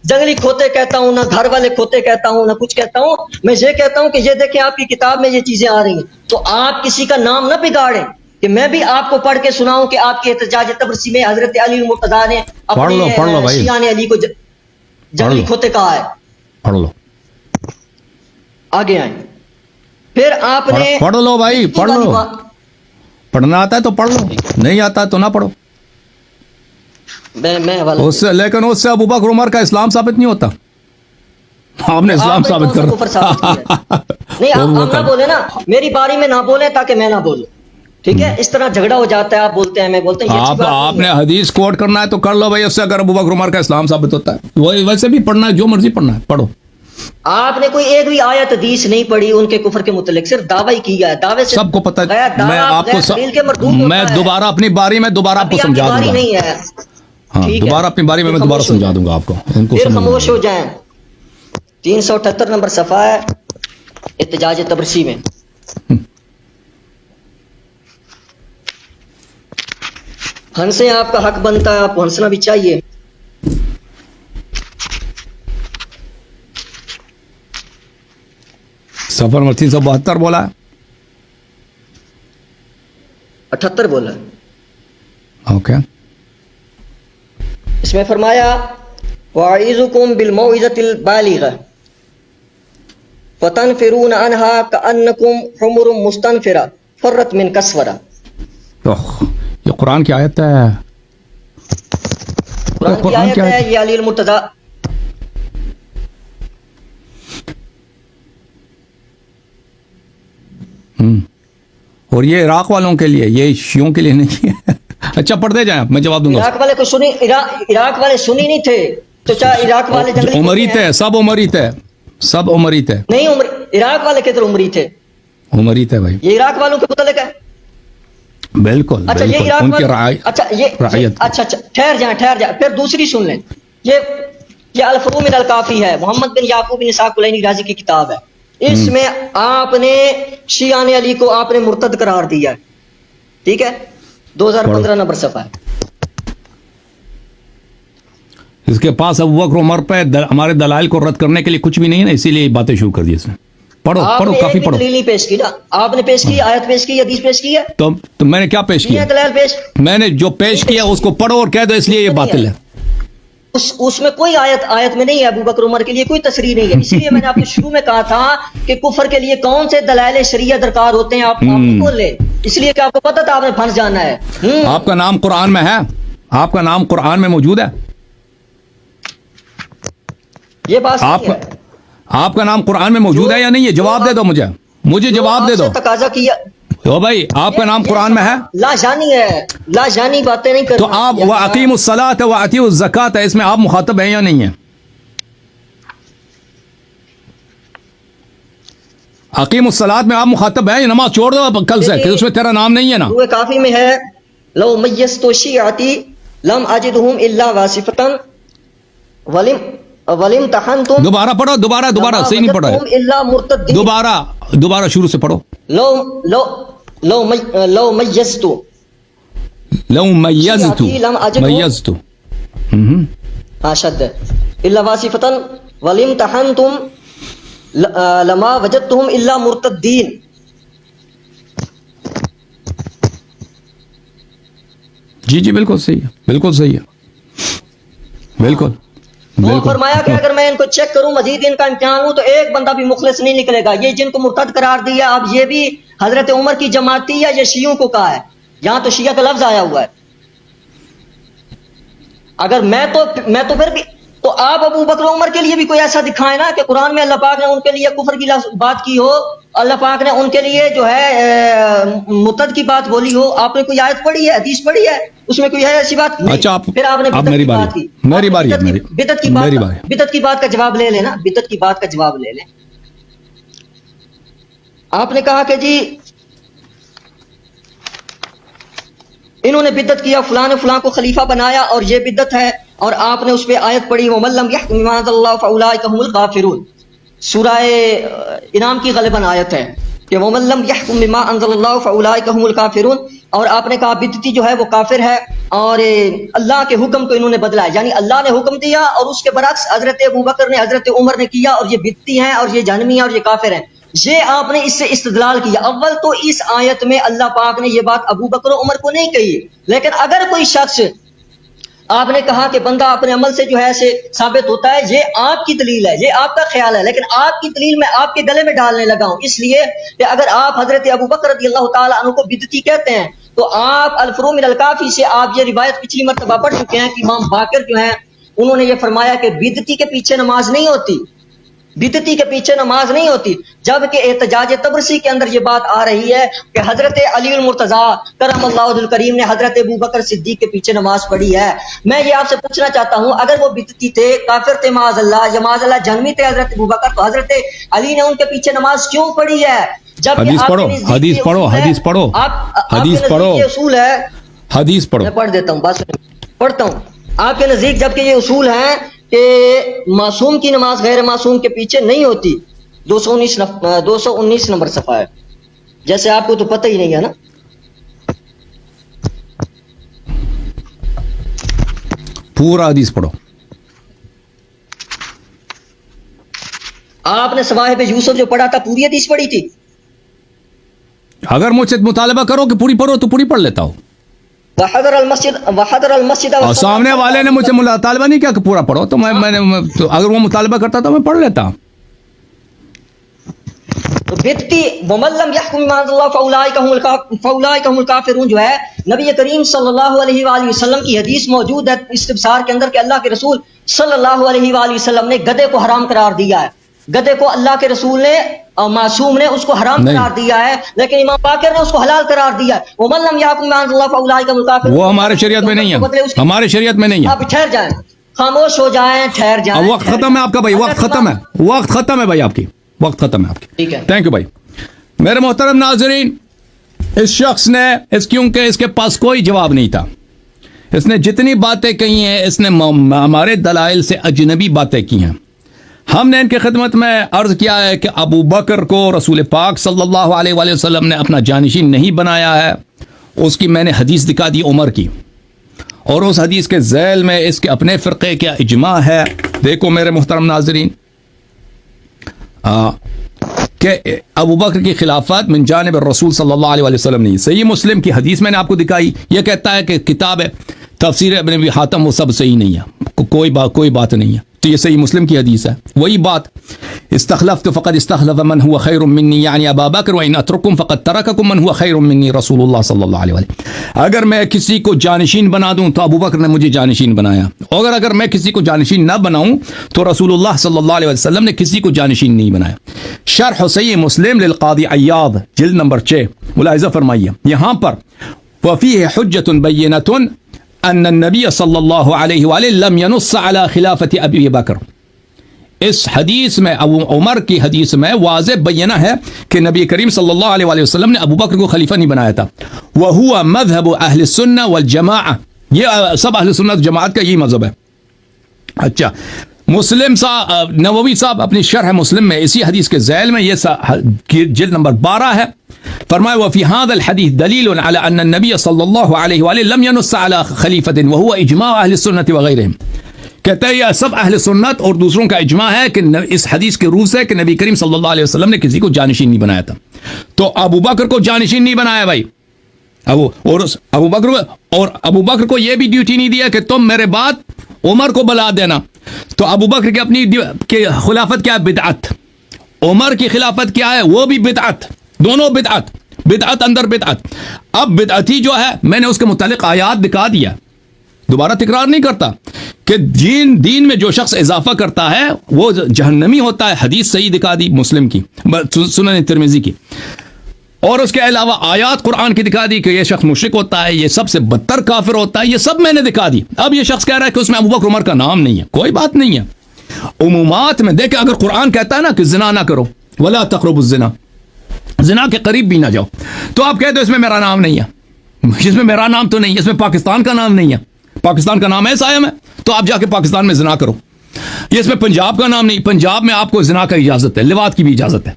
جنگلی کھوتے کہتا ہوں، نہ گھر والے کھوتے کہتا ہوں، نہ کچھ کہتا ہوں۔ میں یہ کہتا ہوں کہ یہ دیکھیں آپ کی کتاب میں یہ چیزیں آ رہی ہیں، تو آپ کسی کا نام نہ بگاڑیں کہ میں بھی آپ کو پڑھ کے سناؤں کہ آپ کے احتجاج تبرسی میں حضرت علی المرتضیٰ نے اپنے شیعان علی کو جنگلی کھوتے کہا ہے۔ پڑھ لو، آگے آئیں۔ پھر آپ نے پڑھ لو بھائی، پڑھ لو، پڑھنا آتا ہے تو پڑھ لو، نہیں آتا ہے تو نہ پڑھو۔ اس سے لیکن اس سے ابو بکر عمر کا اسلام ثابت نہیں ہوتا، آپ نے اسلام ثابت کر نہیں، آپ نہ بولے نا، میری باری میں نہ بولیں تاکہ میں نہ بولوں، ٹھیک ہے؟ اس طرح جھگڑا ہو جاتا ہے، آپ بولتے ہیں میں بولتے ہیں۔ آپ نے حدیث کوٹ کرنا ہے تو کر لو بھائی، اس سے اگر ابو بکر عمر کا اسلام ثابت ہوتا ہے، ویسے بھی پڑھنا ہے، جو مرضی پڑھنا ہے پڑھو۔ آپ نے کوئی ایک بھی آیت حدیث نہیں پڑھی ان کے کفر کے متعلق، صرف دعویٰ ہی کیا ہے، دعوے سے سب کو پتہ ہے، میں آپ کو میں دوبارہ اپنی باری میں دوبارہ آپ کو سمجھا دوں گا، نہیں ہے، ہاں دوبارہ اپنی باری میں دوبارہ سمجھا دوں گا آپ کو، ان کو پھر خاموش ہو جائیں۔ 378 نمبر صفحہ ہے احتجاج تبرسی میں۔ ہنسیں، آپ کا حق بنتا ہے، آپ کو ہنسنا بھی چاہیے۔ صفحہ نمبر 372 بولا ہے، 78 بولا ہے، اوکے۔ اس میں فرمایا وَأَعِظُكُمْ بِالْمَوْعِظَةِ الْبَالِغَةِ فَتَنْفِرُونَ عَنْهَا كَأَنَّكُمْ حُمُرٌ مُسْتَنْفِرَةٌ فَرَّتْ مِنْ كَسْوَرَةٍ۔ یہ قرآن کی آیت ہے، قرآن کی آیت ہے، یہ علی المرتضیٰ۔ اور یہ عراق والوں کے لیے، یہ شیعوں کے لیے نہیں ہے۔ اچھا پڑھتے جائیں، میں جواب دوں گا۔ عراق والے کو سنی، عراق والے سنی نہیں تھے تو چاہے عراق والے جنگلی عمری تھے، سب عمری تھے، سب عمری تھے۔ نہیں، عراق والے کدھر عمری تھے؟ عمری تھے بھائی، یہ عراق والوں کے متعلق ہے۔ بالکل اچھا یہ بالکل، عراق ان کی والے، اچھا یہ اچھا ٹھہر جائیں پھر دوسری سن لیں۔ یہ الفروع من الکافی ہے، محمد بن یعقوب بن اسحاق کلینی رازی کی کتاب ہے۔ اس میں آپ نے شیعان علی کو آپ نے مرتد قرار دیا ہے، ٹھیک ہے؟ 2015 نمبر صفحہ ہے۔ اس کے پاس ابو بکر عمر پہ ہمارے دلائل کو رد کرنے کے لیے کچھ بھی نہیں ہے نا، اسی لیے یہ باتیں شروع کر دی اس نے۔ پڑھو پڑھو، کافی پڑھو۔ دلیل پیش کی نا آپ نے، پیش کی آیت پیش کی، حدیث پیش کی ہے، تو میں نے کیا پیش کیا؟ دلائل پیش، میں نے جو پیش کیا اس کو پڑھو اور کہہ دو اس لیے یہ باطل ہے۔ اس میں کوئی آیت میں نہیں ہے ابو بکر عمر کے لیے کوئی تصریح نہیں ہے۔ اسی لیے میں نے آپ کو شروع میں کہا تھا کہ کفر کے لیے کون سے دلائل شریعہ درکار ہوتے ہیں، آپ بول لیں، اس لیے کہ آپ کو پتہ تھا آپ نے پھنس جانا ہے۔ آپ کا نام قرآن میں ہے، آپ کا نام قرآن میں موجود ہے، یہ بات صحیح ہے۔ آپ کا نام قرآن میں موجود ہے یا نہیں ہے؟ جواب دے دو، مجھے جواب دے دو۔ تقاضا کیا تو بھائی آپ کا نام قرآن میں ہے؟ لا جانی ہے، لا جانی باتیں نہیں کرتے۔ تو آپ وَأَقِیمُوا الصَّلَاةَ وَآتِیُوا الزَّکَاةَ، اس میں آپ مخاطب ہیں یا نہیں ہیں؟ اقیم الصلاۃ میں آپ مخاطب ہیں، نماز چھوڑ دو کل سے کہ اس میں تیرا نام نہیں ہے نا۔ وہ کافی میں ہے لو میزت شیعتی لم اجدہم الا واسفتن ولم تحنتم۔ دوبارہ پڑھو، دوبارہ صحیح نہیں پڑھا ہے، الا مرتدین۔ دوبارہ شروع سے پڑھو۔ لو میزت میزت شد الا واسفتن ولم تحنتم لما وجدتهم الا مرتدین۔ جی بالکل صحیح ہے، بالکل صحیح ہے، بالکل۔ تو بالکل۔ فرمایا کہ اگر میں ان کو چیک کروں مزید ان کا امتحان ہوں تو ایک بندہ بھی مخلص نہیں نکلے گا. یہ جن کو مرتد قرار دیا اب یہ بھی حضرت عمر کی جماعت تھی یا یہ شیعوں کو کہا ہے؟ یہاں تو شیعہ کا لفظ آیا ہوا ہے. اگر میں تو پھر بھی تو آپ ابو بکر و عمر کے لیے بھی کوئی ایسا دکھائیں نا کہ قرآن میں اللہ پاک نے ان کے لیے کفر کی بات کی ہو, اللہ پاک نے ان کے لیے جو ہے مرتد کی بات بولی ہو. آپ نے کوئی آیت پڑھی ہے, حدیث پڑھی ہے, اس میں کوئی ہے ایسی بات نہیں. اچھا پھر آپ نے بدعت میری کی بات کی, میری باری بدعت کی بات کا جواب لے لیں نا, بدعت کی بات کا جواب لے لیں. آپ نے کہا کہ جی انہوں نے بدعت کیا, فلاں نے فلاں کو خلیفہ بنایا اور یہ بدعت ہے, اور آپ نے اس پہ آیت پڑھی وَمَن لَّمْ يَحْكُم بِمَا أَنزَلَ اللَّهُ فَأُولَٰئِكَ هُمُ الْكَافِرُونَ. سورہ انعام کی غالباً آیت ہے کہ وَمَن لَّمْ يَحْكُم بِمَا أَنزَلَ اللَّهُ فَأُولَٰئِكَ هُمُ الْكَافِرُونَ. اور آپ نے کہا بدعتی جو ہے وہ کافر ہے اور اللہ کے حکم کو انہوں نے بدلا ہے, یعنی اللہ نے حکم دیا اور اس کے برعکس حضرت ابوبکر نے حضرت عمر نے کیا اور یہ بدعتی ہیں اور یہ جہنمی ہیں اور یہ کافر ہیں. یہ آپ نے اس سے استدلال کیا. اول تو اس آیت میں اللہ پاک نے یہ بات ابو بکر و عمر کو نہیں کہی, لیکن اگر کوئی شخص آپ نے کہا کہ بندہ اپنے عمل سے جو ہے سے ثابت ہوتا ہے, یہ آپ کی دلیل ہے, یہ آپ کا خیال ہے, لیکن آپ کی دلیل میں آپ کے گلے میں ڈالنے لگا ہوں, اس لیے کہ اگر آپ حضرت ابو بکر رضی اللہ تعالیٰ عنہ کو بدعتی کہتے ہیں تو آپ الفروع من الکافی سے آپ یہ روایت پچھلی مرتبہ پڑھ چکے ہیں کہ امام باقر جو ہیں انہوں نے یہ فرمایا کہ بدعتی کے پیچھے نماز نہیں ہوتی, بدعتی کے پیچھے نماز نہیں ہوتی. جبکہ احتجاج تبرسی کے اندر یہ بات آ رہی ہے کہ حضرت علی المرتضیٰ کرم اللہ وجہ الکریم نے حضرت ابو بکر صدیق کے پیچھے نماز پڑھی ہے. میں یہ آپ سے پوچھنا چاہتا ہوں, اگر وہ بدعتی تھے, کافر تھے معاذ اللہ, یا معاذ اللہ جہنمی تھے حضرت ابو بکر, تو حضرت علی نے ان کے پیچھے نماز کیوں پڑھی ہے؟ جب حدیث پڑھو, حدیث پڑھو, حدیث پڑھو, حدیث پڑھو, یہ اصول ہے, حدیث پڑھو. میں پڑھ دیتا ہوں, بس پڑھتا ہوں. آپ کے نزدیک جبکہ یہ اصول ہیں کہ معصوم کی نماز غیر معصوم کے پیچھے نہیں ہوتی. 219 نمبر صفحہ ہے, جیسے آپ کو تو پتہ ہی نہیں ہے نا. پورا حدیث پڑھو. آپ نے صواحب یوسف جو پڑھا تھا پوری حدیث پڑھی تھی؟ اگر مجھ سے مطالبہ کرو کہ پوری پڑھو تو پوری پڑھ لیتا ہوں. وحضر المسجد اور سامنے والے نے مجھ سے مطالبہ نہیں کیا کہ پورا پڑھو, تو میں اگر وہ مطالبہ کرتا تو میں پڑھ لیتا. تو بدعتی وَمَن لَّمْ يَحْكُم بِمَا أَنزَلَ اللَّهُ فَأُولَٰئِكَ هُمُ الْكَافِرُونَ جو ہے نبی کریم صلی اللہ علیہ وآلہ وسلم کی حدیث موجود ہے استبصار کے اندر کہ اللہ کے رسول صلی اللہ علیہ وآلہ وسلم نے گدھے کو حرام قرار دیا ہے. گدھے کو اللہ کے رسول نے معصوم نے اس کو حرام قرار دیا ہے, لیکن امام باقر نے اس کو حلال قرار دیا ہے. وَمَن لَّم يَحْكُم بِمَا أَنزَلَ اللَّهُ فَأُولَٰئِكَ هُمُ الْكَافِرُونَ. وہ ہمارے شریعت میں نہیں ہے, ہمارے شریعت میں نہیں ہے. اب ٹھہر جائیں, خاموش ہو جائیں, ٹھہر جائیں. وقت ختم ہے آپ کا بھائی, وقت ختم ہے, وقت ختم ہے بھائی آپ کی, وقت ختم ہے آپ کی. ٹھیک ہے, تھینک یو بھائی. میرے محترم ناظرین, اس شخص نے کیونکہ اس کے پاس کوئی جواب نہیں تھا, اس نے جتنی باتیں کہی ہیں اس نے ہمارے دلائل سے اجنبی باتیں کی ہیں. ہم نے ان کی خدمت میں عرض کیا ہے کہ ابو بکر کو رسول پاک صلی اللہ علیہ وآلہ وسلم نے اپنا جانشین نہیں بنایا ہے. اس کی میں نے حدیث دکھا دی عمر کی, اور اس حدیث کے ذیل میں اس کے اپنے فرقے کا اجماع ہے. دیکھو میرے محترم ناظرین, کہ ابو بکر کی خلافت من جانب الرسول صلی اللہ علیہ وسلم نہیں. صحیح مسلم کی حدیث میں نے آپ کو دکھائی, یہ کہتا ہے کہ کتاب ہے تفسیر ابن ابی حاتم وہ سب صحیح نہیں ہے, کوئی بات نہیں ہے. تو یہ صحیح مسلم کی حدیث ہے. وہی بات استخلفت فقد استخلف من هو خیر منی یعنی ابا بکر وان اترکم فقد ترککم من هو خیر منی رسول اللہ صلی اللہ علیہ وسلم. اگر میں کسی کو جانشین بنا دوں تو ابو بکر نے مجھے جانشین بنایا, اور اگر میں کسی کو جانشین نہ بناؤں تو رسول اللہ صلی اللہ علیہ وسلم نے کسی کو جانشین نہیں بنایا. شرح صحیح مسلم للقاضی عیاض جلد نمبر 6 ملاحظہ فرمائیے, یہاں پر وفیہ حجۃ بینۃ ان النبی صلی اللہ علیہ وآلہ لم ينص على خلافت ابی بکر. اس حدیث میں ابو عمر کی حدیث میں واضح بینہ ہے کہ نبی کریم صلی اللہ علیہ وآلہ وسلم نے ابو بکر کو خلیفہ نہیں بنایا تھا. وهو مذهب اہل السنہ والجماعہ, یہ سب اہل سنت جماعت کا یہی مذہب ہے. اچھا, مسلم صاحب نووی صاحب اپنی شرح مسلم میں اسی حدیث کے ذیل میں یہ جلد نمبر 12 ہے, فرمایا وفي هذا الحديث دليل على ان النبي صلی اللہ علیہ وآلہ لم ينص على خلیفۃ وهو اجماع اہل السنۃ وغیرہم. کہتے ہیں یہ سب اہل سنت اور دوسروں کا اجماع ہے کہ اس حدیث کے روح سے کہ نبی کریم صلی اللہ علیہ وسلم نے کسی کو جانشین نہیں بنایا تھا. تو ابو بکر کو جانشین نہیں بنایا بھائی, ابو بکر کو یہ بھی ڈیوٹی نہیں دیا کہ تم میرے بعد عمر کو بلا دینا. تو ابو بکر کی اپنی خلافت کیا ہے؟ بدعت. عمر کی خلافت کیا ہے؟ وہ بھی بدعت. دونوں بدعت، بدعت اندر بدعت. اب بدعتی جو ہے، میں نے اس کے متعلق آیات دکھا دیا، دوبارہ تکرار نہیں کرتا، کہ دین میں جو شخص اضافہ کرتا ہے وہ جہنمی ہوتا ہے. حدیث صحیح دکھا دی مسلم کی، سنن ترمذی کی، اور اس کے علاوہ آیات قرآن کی دکھا دی کہ یہ شخص مشرک ہوتا ہے، یہ سب سے بدتر کافر ہوتا ہے. یہ سب میں نے دکھا دی. اب یہ شخص کہہ رہا ہے کہ اس میں ابوبکر عمر کا نام نہیں ہے. کوئی بات نہیں ہے. عمومات میں دیکھیں، اگر قرآن کہتا ہے نا کہ زنا نہ کرو، ولا تقربوا الزنا، زنا کے قریب بھی نہ جاؤ، تو آپ کہتے ہو اس میں میرا نام نہیں ہے. اس میں میرا نام تو نہیں ہے، اس میں پاکستان کا نام نہیں ہے. پاکستان کا نام ہے سائم ہے، تو آپ جا کے پاکستان میں زنا کرو. یہ اس میں پنجاب کا نام نہیں، پنجاب میں آپ کو زنا کا اجازت ہے، لواط کی بھی اجازت ہے،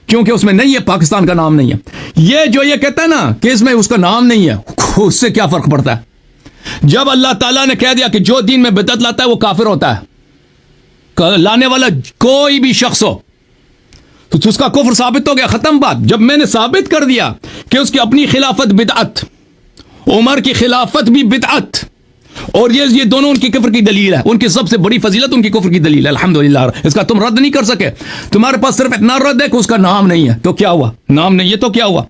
کیونکہ اس میں نہیں ہے، پاکستان کا نام نہیں ہے. یہ کہتا ہے نا کہ اس میں اس کا نام نہیں ہے، اس سے کیا فرق پڑتا ہے؟ جب اللہ تعالیٰ نے کہہ دیا کہ جو دین میں بدعت لاتا ہے وہ کافر ہوتا ہے، لانے والا کوئی بھی شخص ہو، تو اس کا کفر ثابت ہو گیا، ختم بات. جب میں نے ثابت کر دیا کہ اس کی اپنی خلافت بدعت، عمر کی خلافت بھی بدعت، اور یہ دونوں ان کی کفر کی دلیل ہے، ان کی سب سے بڑی فضیلت ان کی کفر کی دلیل ہے، الحمدللہ. اس کا تم رد نہیں کر سکے. تمہارے پاس صرف اتنا رد ہے کہ اس کا نام نہیں ہے، تو کیا ہوا؟ نام نہیں ہے تو کیا ہوا؟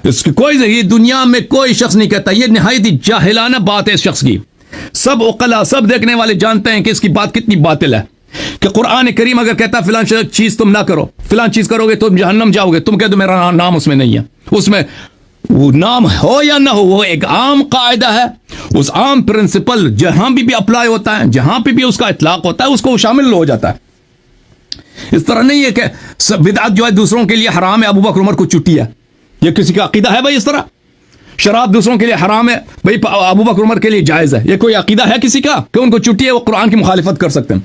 اس کی کوئی یہ دنیا میں کوئی شخص نہیں کہتا. یہ نہایت ہی جاہلانہ بات ہے اس شخص کی. سب عقلاء، سب دیکھنے والے جانتے ہیں کہ اس کی بات کتنی باطل ہے. کہ قرآن کریم اگر کہتا ہے فلان چیز تم نہ کرو، فلان چیز کرو گے تم جہنم جاؤ گے، تم کہہ دو میرا نام اس میں نہیں ہے. اس میں وہ نام ہو یا نہ ہو، وہ ایک عام قاعدہ ہے. اس عام پرنسپل جہاں بھی اپلائی ہوتا ہے، جہاں پہ بھی اس کا اطلاق ہوتا ہے، اس کو شامل ہو جاتا ہے. اس طرح نہیں ہے کہ بدعت جو ہے دوسروں کے لیے حرام ہے، ابو بکر عمر کو چٹی ہے. یہ کسی کا عقیدہ ہے بھائی؟ اس طرح شراب دوسروں کے لیے حرام ہے بھائی، ابو بکر عمر کے لیے جائز ہے. یہ کوئی عقیدہ ہے کسی کا کہ ان کو چٹی ہے، وہ قرآن کی مخالفت کر سکتے ہیں؟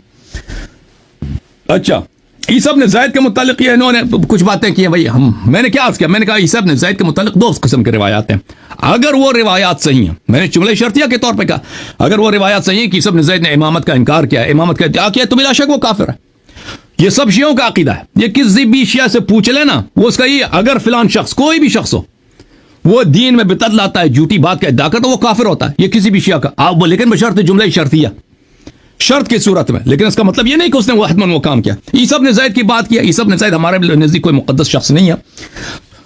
اچھا، عیسی ابن زید کے متعلق یہ انہوں نے کچھ باتیں کی ہیں بھائی. میں نے کیا عرض کیا؟ میں نے کہا عیسی ابن زید کے متعلق دو قسم کے روایات ہیں. اگر وہ روایات صحیح ہیں، میں نے جملہ شرطیہ کے طور پہ کہا، اگر وہ روایات صحیح ہیں کہ عیسی ابن زید نے امامت کا انکار کیا، امامت کا ادعا کیا، تو بلا شک وہ کافر ہے. یہ سب شیعوں کا عقیدہ ہے. یہ کسی بھی شیعہ سے پوچھ لینا، وہ اس کا یہ، اگر فلان شخص، کوئی بھی شخص ہو، وہ دین میں بدعت لاتا ہے، جھوٹی بات کا ادعا کرتا ہے، وہ کافر ہوتا ہے. یہ کسی بھی شیعہ کا، لیکن بشرط جملہ شرطیہ، شرط کی صورت میں. لیکن اس کا مطلب یہ نہیں کہ اس نے حتماً وہ کام کیا. عیسی ابن زید کی بات کیا. عیسی ابن زید ہمارے نزدیک کوئی مقدس شخص نہیں ہے.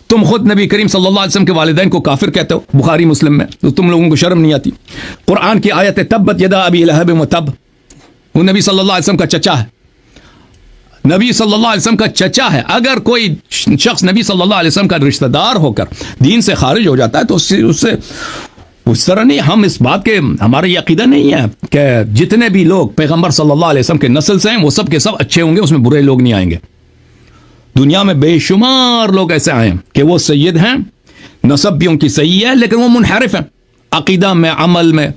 تم خود نبی کریم صلی اللہ علیہ وسلم کے والدین کو کافر کہتے ہو، بخاری مسلم میں، تو تم لوگوں کو شرم نہیں آتی؟ قرآن کی آیت تبت یدا ابی لہب وتب، وہ نبی صلی اللہ علیہ وسلم کا چچا ہے. نبی صلی اللہ علیہ وسلم کا چچا ہے. اگر کوئی شخص نبی صلی اللہ علیہ وسلم کا رشتہ دار ہو کر دین سے خارج ہو جاتا ہے تو اس سے اس طرح نہیں. ہم اس بات کے، ہمارا یہ عقیدہ نہیں ہے کہ جتنے بھی لوگ پیغمبر صلی اللہ علیہ وسلم کے نسل سے ہیں وہ سب کے سب اچھے ہوں گے، اس میں برے لوگ نہیں آئیں گے. دنیا میں بے شمار لوگ ایسے آئے ہیں کہ وہ سید ہیں، نسب بھی ان کی صحیح ہے، لیکن وہ منحرف ہیں عقیدہ میں، عمل میں.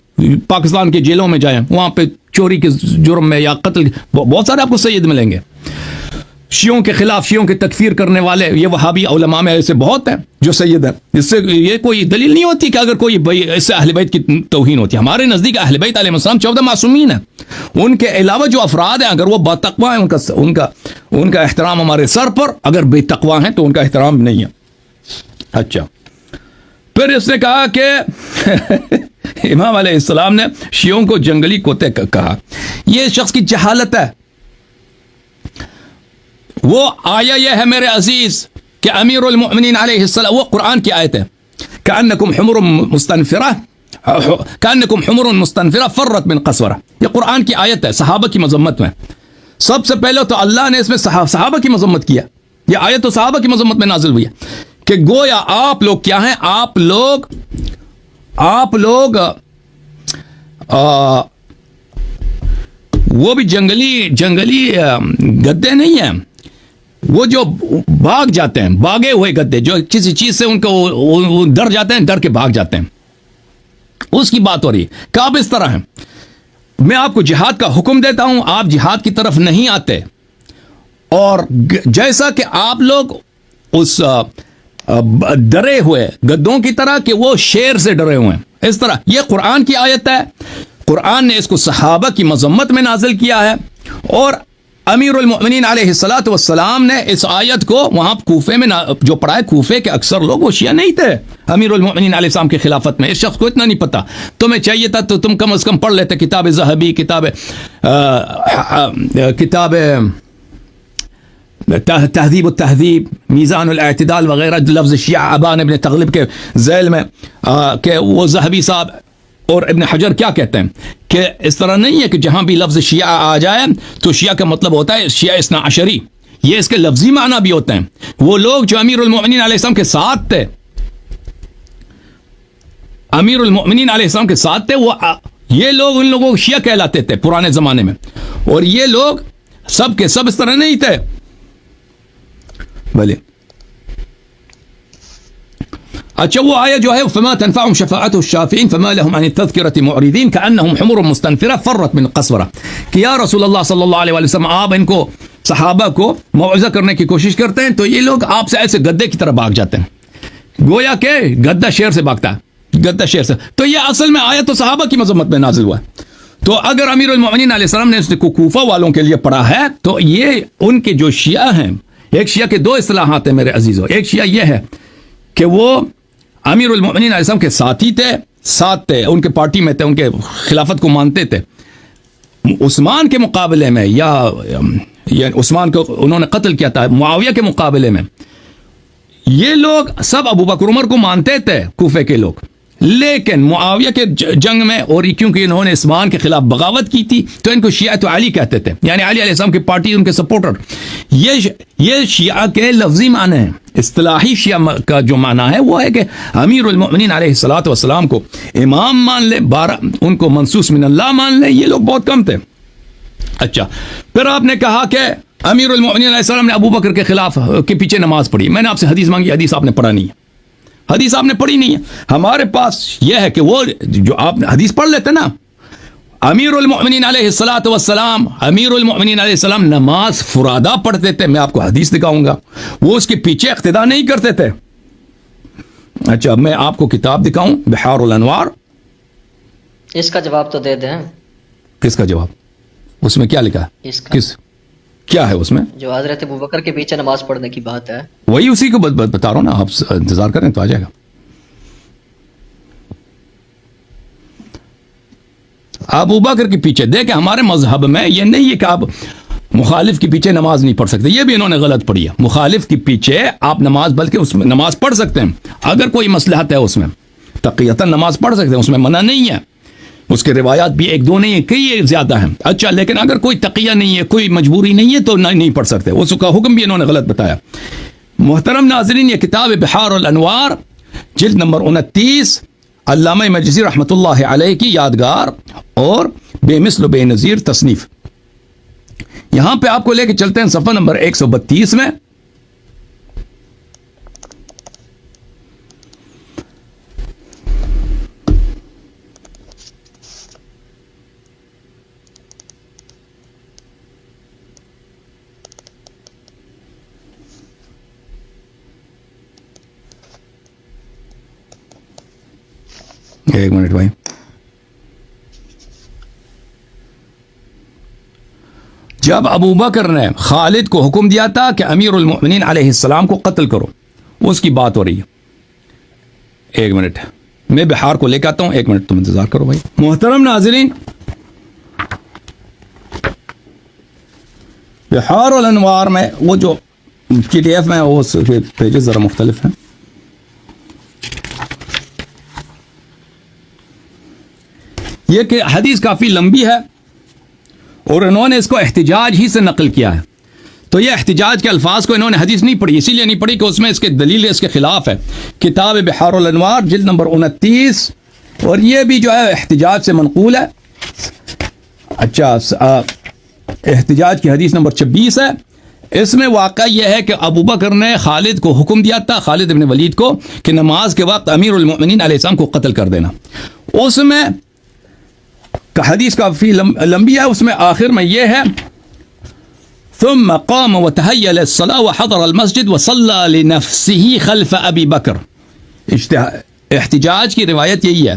پاکستان کے جیلوں میں جائیں، وہاں پہ چوری کے جرم میں یا قتل، بہت سارے آپ کو سید ملیں گے. شیعوں کے خلاف، شیعوں کے تکفیر کرنے والے، یہ وہابی علماء میں ایسے بہت ہیں جو سید ہیں. اس سے یہ کوئی دلیل نہیں ہوتی کہ اگر کوئی اس سے اہل بیت کی توہین ہوتی ہے. ہمارے نزدیک اہل بیت علیہ السلام 14 معصومین ہیں. ان کے علاوہ جو افراد ہیں، اگر وہ با تقویٰ ہیں، ان کا احترام ہمارے سر پر، اگر بے تقویٰ ہیں تو ان کا احترام نہیں ہے. اچھا، پھر اس نے کہا کہ امام علیہ السلام نے شیعوں کو جنگلی کتے کہا. یہ شخص کی جہالت ہے. وہ آیا یہ ہے میرے عزیز کہ امیر المؤمنین علیہ السلام، وہ قرآن کی آیت ہے، کأنکم حمر مستنفرہ فرت من قسورہ. یہ قرآن کی آیت ہے صحابہ کی مذمت میں. سب سے پہلے تو اللہ نے اس میں صحابہ کی مذمت کیا. یہ آیت تو صحابہ کی مذمت میں نازل ہوئی ہے کہ گویا آپ لوگ کیا ہیں، آپ لوگ وہ بھی جنگلی گدے نہیں ہیں، وہ جو بھاگ جاتے ہیں، بھاگے ہوئے گدے جو کسی چیز سے ان کو ڈر جاتے ہیں، ڈر کے بھاگ جاتے ہیں، اس کی بات ہو رہی ہے. کہ آپ اس طرح ہیں، میں آپ کو جہاد کا حکم دیتا ہوں، آپ جہاد کی طرف نہیں آتے، اور جیسا کہ آپ لوگ اس ڈرے ہوئے گدوں کی طرح کہ وہ شیر سے ڈرے ہوئے ہیں، اس طرح. یہ قرآن کی آیت ہے. قرآن نے اس کو صحابہ کی مذمت میں نازل کیا ہے، اور امیر المؤمنین علیہ الصلوۃ والسلام نے اس آیت کو وہاں کوفے میں جو پڑھا ہے، کوفے کے اکثر لوگ وہ شیعہ نہیں تھے امیر المؤمنین علیہ السلام کی خلافت میں. اس شخص کو اتنا نہیں پتا. تمہیں چاہیے تھا تو تم کم از کم پڑھ لیتے کتاب ذہبی، کتاب تہذیب التہذیب، میزان الاعتدال وغیرہ. لفظ شیعہ ابان ابن تغلب کے ذیل میں کہ وہ ذہبی صاحب اور ابن حجر کیا کہتے ہیں کہ اس طرح نہیں ہے کہ جہاں بھی لفظ شیعہ آ جائے تو شیعہ کا مطلب ہوتا ہے شیعہ اثنا عشری. یہ اس کے لفظی معنی بھی ہوتے ہیں. وہ لوگ جو امیر المؤمنین علیہ السلام کے ساتھ تھے، امیر المؤمنین علیہ السلام کے ساتھ تھے، وہ یہ لوگ ان لوگوں کو شیعہ کہلاتے تھے پرانے زمانے میں. اور یہ لوگ سب کے سب اس طرح نہیں تھے. بھلے اچھا وہ آیا جو ہے فما تنفعهم شفاعت الشافعین فما لهم عن التذکرة معرضین كأنهم حمر مستنفرة فرت من قسورة. کہ یا رسول اللہ صلی اللہ علیہ وسلم آپ ان کو صحابہ کو موعظہ کرنے کی کوشش کرتے ہیں تو یہ لوگ آپ سے ایسے گدے کی طرح بھاگ جاتے ہیں، گویا کہ گدا شیر سے بھاگتا ہے، گدا شیر سے. تو یہ اصل میں آیا تو صحابہ کی مذمت میں نازل ہوا ہے. تو اگر امیر المؤمنین علیہ السلام نے اس کو کوفہ والوں کے لیے پڑھا ہے تو یہ ان کے جو شیعہ ہیں، ایک شیعہ کے دو اصطلاحات ہیں میرے عزیزوں. ایک شیعہ یہ ہے کہ وہ امیر المؤمنین علیہ السلام کے ساتھی تھے، ساتھ تھے، ان کے پارٹی میں تھے، ان کے خلافت کو مانتے تھے. عثمان کے مقابلے میں یا عثمان کو انہوں نے قتل کیا تھا، معاویہ کے مقابلے میں یہ لوگ سب ابو بکر عمر کو مانتے تھے کوفے کے لوگ. لیکن معاویہ کے جنگ میں اور کیونکہ انہوں نے عثمان کے خلاف بغاوت کی تھی تو ان کو شیعہ علی کہتے تھے، یعنی علی علیہ السلام کی پارٹی ان کے سپورٹر. یہ شیعہ کے لفظی معنی ہیں. اصطلاحی شیعہ کا جو معنی ہے وہ ہے کہ امیر المؤمنین علیہ الصلوۃ والسلام کو امام مان لے، ان کو منصوص من اللہ مان لے. یہ لوگ بہت کم تھے. اچھا پھر آپ نے کہا کہ امیر المؤمنین علیہ السلام نے ابو بکر کے خلاف کے پیچھے نماز پڑھی. میں نے آپ سے حدیث مانگی، حدیث آپ نے پڑھا نہیں ہے، حدیث آپ نے پڑھی نہیں ہے. ہمارے پاس یہ ہے کہ وہ جو آپ نے حدیث پڑھ لیتے نا، امیر المؤمنین علیہ الصلوۃ والسلام، امیر المؤمنین علیہ السلام نماز فرادہ پڑھتے تھے. میں آپ کو حدیث دکھاؤں گا. وہ اس کے پیچھے اقتداء نہیں کرتے تھے. اچھا میں آپ کو کتاب دکھاؤں بحار الانوار. اس کا جواب تو دے دیں. کس کا جواب؟ اس میں کیا لکھا ہے؟ اس کا کس کیا ہے اس میں؟ جو حضرت ابوبکر کے پیچھے نماز پڑھنے کی بات ہے، وہی اسی کو بتا رہا ہوں نا. آپ انتظار کریں تو آ جائے گا. ابو بکر کے پیچھے دیکھیں، ہمارے مذہب میں یہ نہیں ہے کہ آپ مخالف کے پیچھے نماز نہیں پڑھ سکتے. یہ بھی انہوں نے غلط پڑھی ہے. مخالف کے پیچھے آپ نماز، بلکہ اس میں نماز پڑھ سکتے ہیں اگر کوئی مصلحت ہے، اس میں تقیۃً نماز پڑھ سکتے ہیں، اس میں منع نہیں ہے. اس کے روایات بھی ایک دو نہیں ہیں، کئی زیادہ ہیں. اچھا لیکن اگر کوئی تقیہ نہیں ہے، کوئی مجبوری نہیں ہے تو نہیں پڑھ سکتے. اس کا حکم بھی انہوں نے غلط بتایا. محترم ناظرین، یہ کتاب بحار الانوار جلد نمبر 29 علامہ مجلسی رحمۃ اللہ علیہ کی یادگار اور بے مثل و بے نظیر تصنیف. یہاں پہ آپ کو لے کے چلتے ہیں صفحہ نمبر 132 میں. ایک منٹ بھائی. جب ابو بکر نے خالد کو حکم دیا تھا کہ امیر المؤمنین علیہ السلام کو قتل کرو، اس کی بات ہو رہی ہے. ایک منٹ میں بحار کو لے کے آتا ہوں، ایک منٹ تم انتظار کرو بھائی. محترم ناظرین، بحار الانوار میں وہ جو PDF میں وہ پیجز ذرا مختلف ہیں. یہ کہ حدیث کافی لمبی ہے اور انہوں نے اس کو احتجاج ہی سے نقل کیا ہے. تو یہ احتجاج کے الفاظ کو انہوں نے حدیث نہیں پڑھی، اسی لیے نہیں پڑھی کہ اس میں اس کے دلیل اس کے خلاف ہے. کتاب بحار الانوار جلد نمبر 29 اور یہ بھی جو ہے احتجاج سے منقول ہے. اچھا احتجاج کی حدیث نمبر 26 ہے. اس میں واقعہ یہ ہے کہ ابو بکر نے خالد کو حکم دیا تھا، خالد ابن ولید کو، کہ نماز کے وقت امیر المؤمنین علیہ السلام کو قتل کر دینا. اس میں حدیث کافی لمبی ہے. اس میں آخر میں یہ ہے ثم قام وتهيأ للصلاة وحضر المسجد وصلى لنفسه خلف ابی بکر. احتجاج کی روایت یہی ہے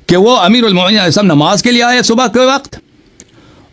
کہ وہ امیر المؤمنین علیہ السلام نماز کے لیے آئے صبح کے وقت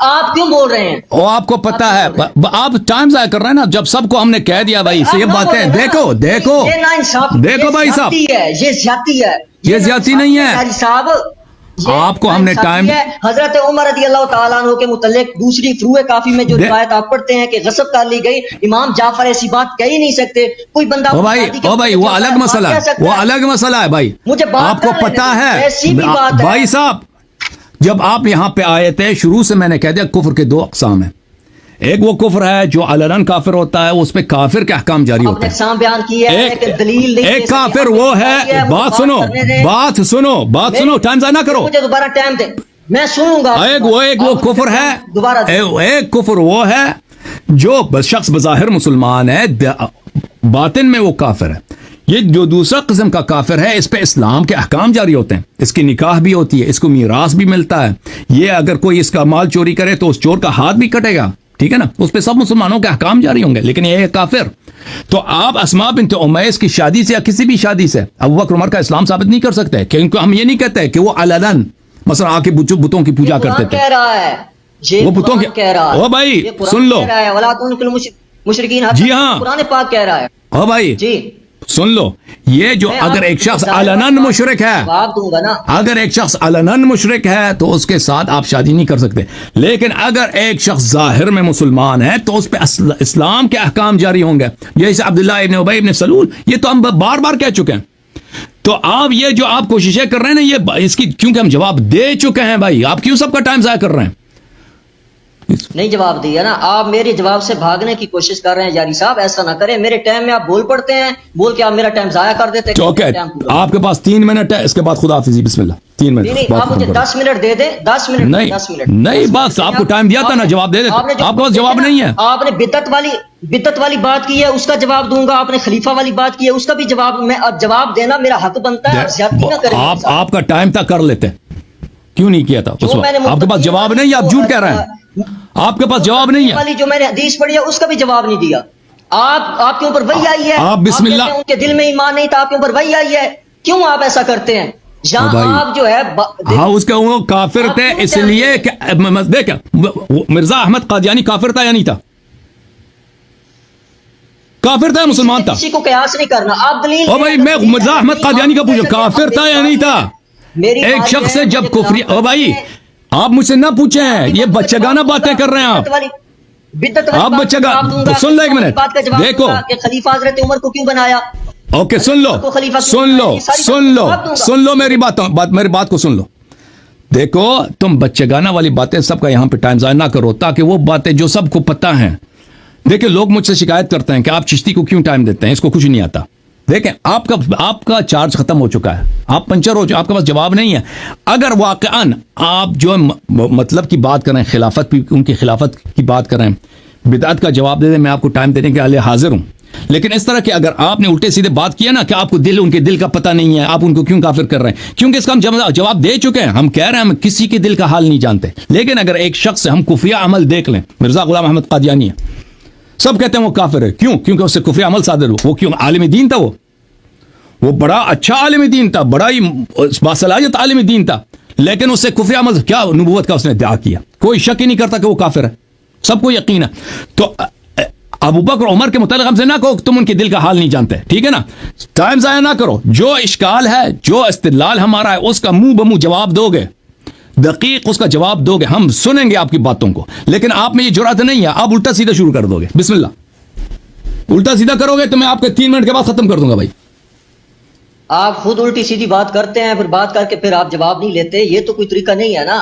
آپ کیوں بول رہے ہیں؟ وہ آپ کو پتا ہے، آپ ٹائم ضائع کر رہے ہیں نا، جب سب کو ہم نے کہہ دیا بھائی یہ باتیں، دیکھو دیکھو یہ ناانصافی، دیکھو بھائی صاحب، یہ زیادتی ہے، یہ زیادتی نہیں ہے قاری صاحب، یہ آپ کو ہم نے ناانصافی ٹائم، ہے۔ حضرت عمر رضی اللہ تعالیٰ عنہ کے متعلق دوسری فروع کافی میں جو روایت آپ پڑھتے ہیں کہ غصب کر لی گئی، امام جعفر ایسی بات کہہ ہی نہیں سکتے، کوئی بندہ او بھائی وہ الگ مسئلہ ہے، وہ الگ مسئلہ ہے بھائی، مجھے بات آپ کو کر لینے پتا دیں، ہے ایسی بھی بات ہے۔ بھائی صاحب، جب آپ یہاں پہ آئے تھے شروع سے میں نے کہہ دیا کفر کے دو اقسام ہیں، ایک وہ کفر ہے جو علناً کافر ہوتا ہے، اس پہ کافر کے احکام جاری آپ ہوتے نے ہیں، اقسام بیان کی ہے لیکن دلیل نہیں دے ایک سکتے۔ کافر آپ نے وہ کیا ہے، مجھے بات سنو کرنے دیں۔ بات سنو، ٹائم ضائع نہ کرو، مجھے دوبارہ ٹائم دیں، میں سنوں گا۔ ایک وہ آپ مجھے کفر ہے، دوبارہ دیں۔ ایک کفر وہ ہے جو شخص بظاہر مسلمان ہے، باطن میں وہ کافر ہے۔ یہ جو دوسرا قسم کا کافر ہے، اس پہ اسلام کے احکام جاری ہوتے ہیں، اس کی نکاح بھی ہوتی ہے، اس کو میراث بھی ملتا ہے، یہ اگر کوئی اس کا مال چوری کرے تو اس چور کا ہاتھ بھی کٹے گا، ٹھیک ہے نا، اس پہ سب مسلمانوں کے احکام جاری ہوں گے، لیکن یہ ہے کافر۔ تو آپ اسماء بنت امیس کی شادی سے یا کسی بھی شادی سے ابو بکر عمر کا اسلام ثابت نہیں کر سکتے، کیونکہ ہم یہ نہیں کہتے کہ وہ علناً مثلا آ کے بتوں کی پوجا کرتے تھے، کہہ رہا ہے، یہ وہ بتوں کی، کہہ رہا ہے، او بھائی یہ قرآن سن لو، کہہ رہا ہے، وَلَا تُنْكِحُوا الْمُشْرِكِينَ حَتَّىٰ، جی ہاں، قرآن پاک کہہ رہا ہے۔ او بھائی جی سن لو، یہ جو میں اگر آپ ایک شخص کو علناً مشرک ہے، جواب دوں گا نا، اگر ایک شخص علناً مشرک ہے تو اس کے ساتھ آپ شادی نہیں کر سکتے، لیکن اگر ایک شخص ظاہر میں مسلمان ہے تو اس پہ اسلام کے احکام جاری ہوں گے، جیسے عبداللہ ابن ابی ابن سلول، یہ تو ہم بار بار کہہ چکے ہیں۔ تو آپ یہ جو آپ کوششیں کر رہے ہیں نا، یہ اس کی کیونکہ ہم جواب دے چکے ہیں بھائی، آپ کیوں سب کا ٹائم ضائع کر رہے ہیں؟ نہیں جواب دیا نا، آپ میرے جواب سے بھاگنے کی کوشش کر رہے ہیں یاری صاحب، ایسا نہ کریں، میرے ٹائم میں آپ بول پڑتے ہیں، بول کے آپ میرا ٹائم ضائع کر دیتے ہیں۔ تو اوکے، آپ کے پاس 3 منٹ ہے، اس کے بعد خدا حافظی، بسم اللہ، 3 منٹ نہیں آپ مجھے 10 منٹ دے دیں، 10 منٹ، نہیں 10 منٹ نہیں، بس آپ کو ٹائم دیا تھا نا، جواب دے دیتے، آپ کے پاس جواب نہیں ہے۔ آپ نے بدعت والی بات کی ہے، اس کا جواب دوں گا، آپ نے خلیفہ والی بات کی ہے، اس کا بھی جواب، میں اب جواب دینا میرا حق بنتا ہے، زیادتی نہ کریں۔ آپ کا ٹائم تک کر لیتے، کیوں نہیں کیا تھا اس وقت؟ آپ کے پاس جواب نہیں ہے، آپ جھوٹ کہہ رہے ہیں، آپ کے پاس جواب نہیں ہے۔ والی جو میں نے حدیث پڑھی ہے اس کا بھی جواب نہیں دیا۔ آپ کے اوپر وحی آئی ہے، آپ بسم اللہ، ان کے دل میں ایمان نہیں تھا، آپ کے اوپر وحی آئی ہے، کیوں آپ ایسا کرتے ہیں؟ جہاں آپ جو ہے ہاں اس کے وہ کافر تھے اس لیے کہ دیکھ مرزا احمد قادیانی کافر تھا یا نہیں تھا؟ کافر تھا، مسلمان تھا؟ کسی کو قیاس نہیں کرنا، آپ دلیل۔ او بھائی میں مرزا احمد قادیانی کا پوچھو، کافر تھا یا نہیں تھا؟ ایک شخص سے جب کفری، او بھائی آپ مجھ سے نہ پوچھیں، یہ بچگانہ باتیں کر رہے ہیں آپ بچہ گا، سن لو ایک منٹ، دیکھو خلیفہ حضرت عمر کو کیوں بنایا؟ اوکے سن لو میری بات کو سن لو، دیکھو تم بچگانہ والی باتیں سب کا یہاں پہ ٹائم ضائع نہ کرو، تاکہ وہ باتیں جو سب کو پتہ ہیں، دیکھیں لوگ مجھ سے شکایت کرتے ہیں کہ آپ چشتی کو کیوں ٹائم دیتے ہیں، اس کو کچھ نہیں آتا، دیکھیں آپ کا چارج ختم ہو چکا ہے، آپ پنچر ہو چکا، آپ کے پاس جواب نہیں ہے۔ اگر واقعاً آپ جو مطلب کی بات کریں، خلافت ان کی خلافت کی بات کریں، بدعت کا جواب دے دیں، میں آپ کو ٹائم دینے کے لیے حاضر ہوں، لیکن اس طرح کہ اگر آپ نے الٹے سیدھے بات کیا نا کہ آپ کو ان کے دل کا پتہ نہیں ہے، آپ ان کو کیوں کافر کر رہے ہیں، کیونکہ اس کا ہم جواب دے چکے ہیں، ہم کہہ رہے ہیں ہم کسی کے دل کا حال نہیں جانتے، لیکن اگر ایک شخص سے ہم کفریہ عمل دیکھ لیں، مرزا غلام احمد قادیانی ہے، سب کہتے ہیں وہ کافر ہے، کیونکہ اس سے کفریہ عمل صادر ہو، وہ کیوں عالم دین تھا، وہ بڑا اچھا عالم دین تھا، بڑا ہی باصلاحیت عالم دین تھا، لیکن اس سے کفر عمل کیا نبوت کا اس نے ادعا کیا، کوئی شک ہی نہیں کرتا کہ وہ کافر ہے، سب کو یقین ہے۔ تو ابو بکر عمر کے متعلق ہم سے نہ کہو تم ان کے دل کا حال نہیں جانتے، ٹھیک ہے نا، ٹائم ضائع نہ کرو، جو اشکال ہے، جو استدلال ہمارا ہے، اس کا منہ بمنہ جواب دو گے، دقیق اس کا جواب دو گے، ہم سنیں گے آپ کی باتوں کو، لیکن آپ میں یہ جرأت نہیں ہے، آپ الٹا سیدھا شروع کر دو گے، بسم اللہ، الٹا سیدھا کرو گے تو میں آپ کے 3 منٹ کے بعد ختم کر دوں گا بھائی۔ آپ خود الٹی سیدھی بات کرتے ہیں، پھر بات کر کے پھر آپ جواب نہیں لیتے، یہ تو کوئی طریقہ نہیں ہے نا،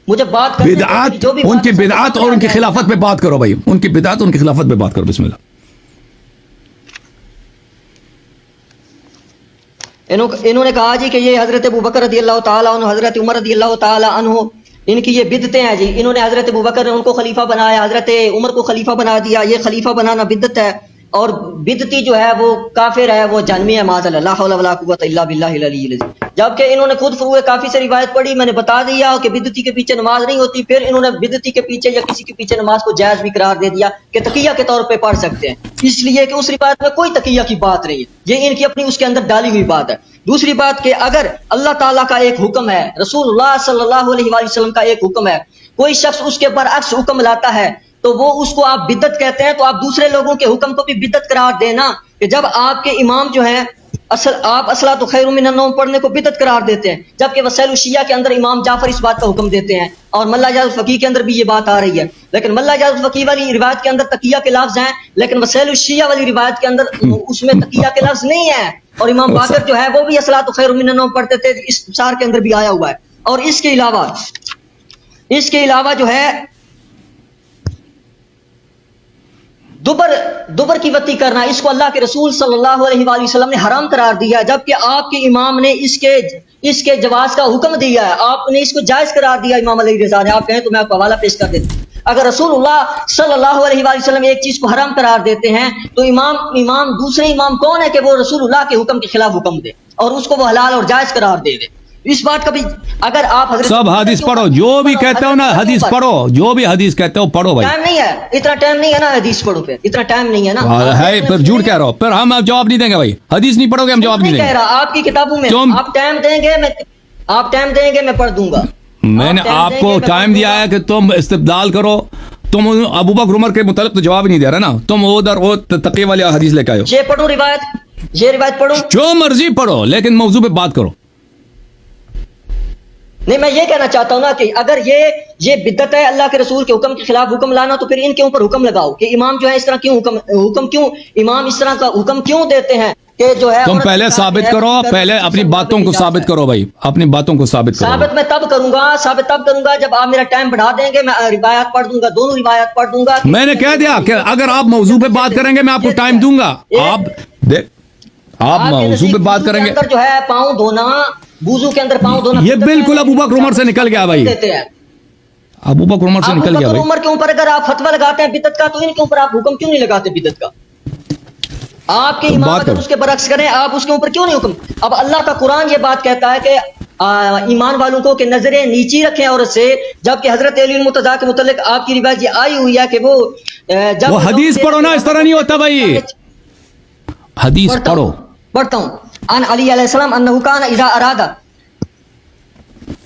مجھے بات کرنے بدعات، ان کی بدعات اور ان کی خلافت پہ بات کرو بھائی، ان کی بدعات ان کی خلافت پہ بات کرو، بسم اللہ۔ انہوں نے کہا جی کہ یہ حضرت ابوبکر رضی اللہ تعالیٰ عنہ، حضرت عمر رضی اللہ تعالیٰ عنہ، ان کی یہ بدعتیں ہیں جی، انہوں نے حضرت ابوبکر نے ان کو خلیفہ بنایا، حضرت عمر کو خلیفہ بنا دیا، یہ خلیفہ بنانا بدعت ہے، اور بدعتی جو ہے وہ کافر ہے، وہ جہنمی ہے، معاذ اللہ، لا حول ولا قوۃ الا باللہ العلی العظیم۔ جبکہ انہوں نے خود فروع کافی سے روایت پڑھی، میں نے بتا دیا کہ بدعتی کے پیچھے نماز نہیں ہوتی، پھر انہوں نے بدعتی کے پیچھے یا کسی کے پیچھے نماز کو جائز بھی قرار دے دیا کہ تقیہ کے طور پہ پڑھ سکتے ہیں، اس لیے کہ اس روایت میں کوئی تقیہ کی بات نہیں ہے، یہ ان کی اپنی اس کے اندر ڈالی ہوئی بات ہے۔ دوسری بات کہ اگر اللہ تعالیٰ کا ایک حکم ہے، رسول اللہ صلی اللہ علیہ وآلہ وسلم کا ایک حکم ہے، کوئی شخص اس کے برعکس حکم لاتا ہے تو وہ اس کو آپ بدعت کہتے ہیں، تو آپ دوسرے لوگوں کے حکم کو بھی بدعت قرار دینا، کہ جب آپ کے امام جو ہیں آپ الصلاۃ خیر من النوم پڑھنے کو بدعت قرار دیتے ہیں، جبکہ وسائل الشیعہ کے اندر امام جعفر اس بات کا حکم دیتے ہیں، اور ملا جاز الفقیہ کے اندر بھی یہ بات آ رہی ہے، لیکن ملا جاز الفقیہ والی روایت کے اندر تقیہ کے لفظ ہیں، لیکن وسائل الشیعہ والی روایت کے اندر اس میں تقیہ کے لفظ نہیں ہے، اور امام باقر جو ہے وہ بھی الصلاۃ خیر من النوم پڑھتے تھے، اس شعر کے اندر بھی آیا ہوا ہے۔ اور اس کے علاوہ جو ہے دوبر کی وتی کرنا، اس کو اللہ کے رسول صلی اللہ علیہ وآلہ وسلم نے حرام قرار دیا ہے، جبکہ آپ کے امام نے اس کے جواز کا حکم دیا ہے، آپ نے اس کو جائز قرار دیا امام علی رضا نے۔ آپ کہیں تو میں آپ کو حوالہ پیش کر دیتا ہوں۔ اگر رسول اللہ صلی اللہ علیہ وآلہ وسلم ایک چیز کو حرام قرار دیتے ہیں تو امام دوسرے امام کون ہے کہ وہ رسول اللہ کے حکم کے خلاف حکم دے اور اس کو وہ حلال اور جائز قرار دے دے؟ اس بات کا بھی اگر آپ حضرت سب حدیث پڑھو، جو بھی کہتے ہو نا حدیث پڑھو، جو بھی حدیث کہتے ہو پڑھو بھائی۔ ٹائم نہیں ہے، اتنا ٹائم نہیں ہے نا حدیث پڑھو پہ، اتنا ٹائم نہیں ہے نا، ہے پھر جھوٹ کہہ رہا ہو، پھر ہم جواب نہیں دیں گے بھائی، حدیث نہیں پڑھو گے ہم جواب نہیں دیں کہہ گے۔ رہا آپ کی کتابوں میں آپ ٹائم دیں گے میں پڑھ دوں گا۔ میں نے آپ کو ٹائم دیا ہے کہ تم استبدال کرو، تم ابو بکر عمر کے متعلق تو جواب ہی نہیں دے رہا نا، تم ادھر وہ تقی والی حدیث لے کے آئے ہو۔ یہ پڑھوں روایت پڑھوں، جو مرضی پڑھو لیکن موضوع پہ بات کرو۔ نہیں میں یہ کہنا چاہتا ہوں نا کہ اگر یہ بدعت ہے اللہ کے رسول کے حکم کے خلاف حکم لانا، تو پھر ان کے اوپر حکم لگاؤ کہ امام جو ہے اس طرح کیوں امام اس طرح کا حکم کیوں دیتے ہیں کہ جو ہے تم پہلے ثابت کرو، پہلے اپنی باتوں کو ثابت کرو بھائی، اپنی باتوں کو ثابت کرو۔ ثابت میں تب کروں گا جب آپ میرا ٹائم بڑھا دیں گے، میں روایات پڑھ دوں گا، دونوں روایات پڑھ دوں گا۔ میں نے کہہ دیا کہ اگر آپ موضوع پہ بات کریں گے میں آپ کو ٹائم دوں گا، آپ موضوع پہ بات کریں گے۔ جو ہے پاؤں دھونا، وضو کے اندر پاؤں دھونا، یہ بالکل ابو بکر عمر سے نکل گیا بھائی، ابو بکر عمر سے نکل گیا بھائی۔ عمر کے اوپر اگر آپ فتویٰ لگاتے ہیں بدعت کا، تو ان کے اوپر آپ حکم کیوں نہیں لگاتے بدعت کا؟ آپ کے امام اگر اس کے برعکس کریں، آپ اس کے اوپر کیوں نہیں حکم؟ اب اللہ کا قرآن یہ بات کہتا ہے کہ ایمان والوں کو کہ نظریں نیچی رکھیں عورت سے، جبکہ حضرت علی المرتضیٰ کے متعلق آپ کی روایت یہ آئی ہوئی ہے کہ وہ حدیث پڑھو نا، اس طرح نہیں ہوتا بھائی، حدیث پڑھو۔ پڑھتا ہوں۔ عن علی علیہ السلام انہ کان اذا اراد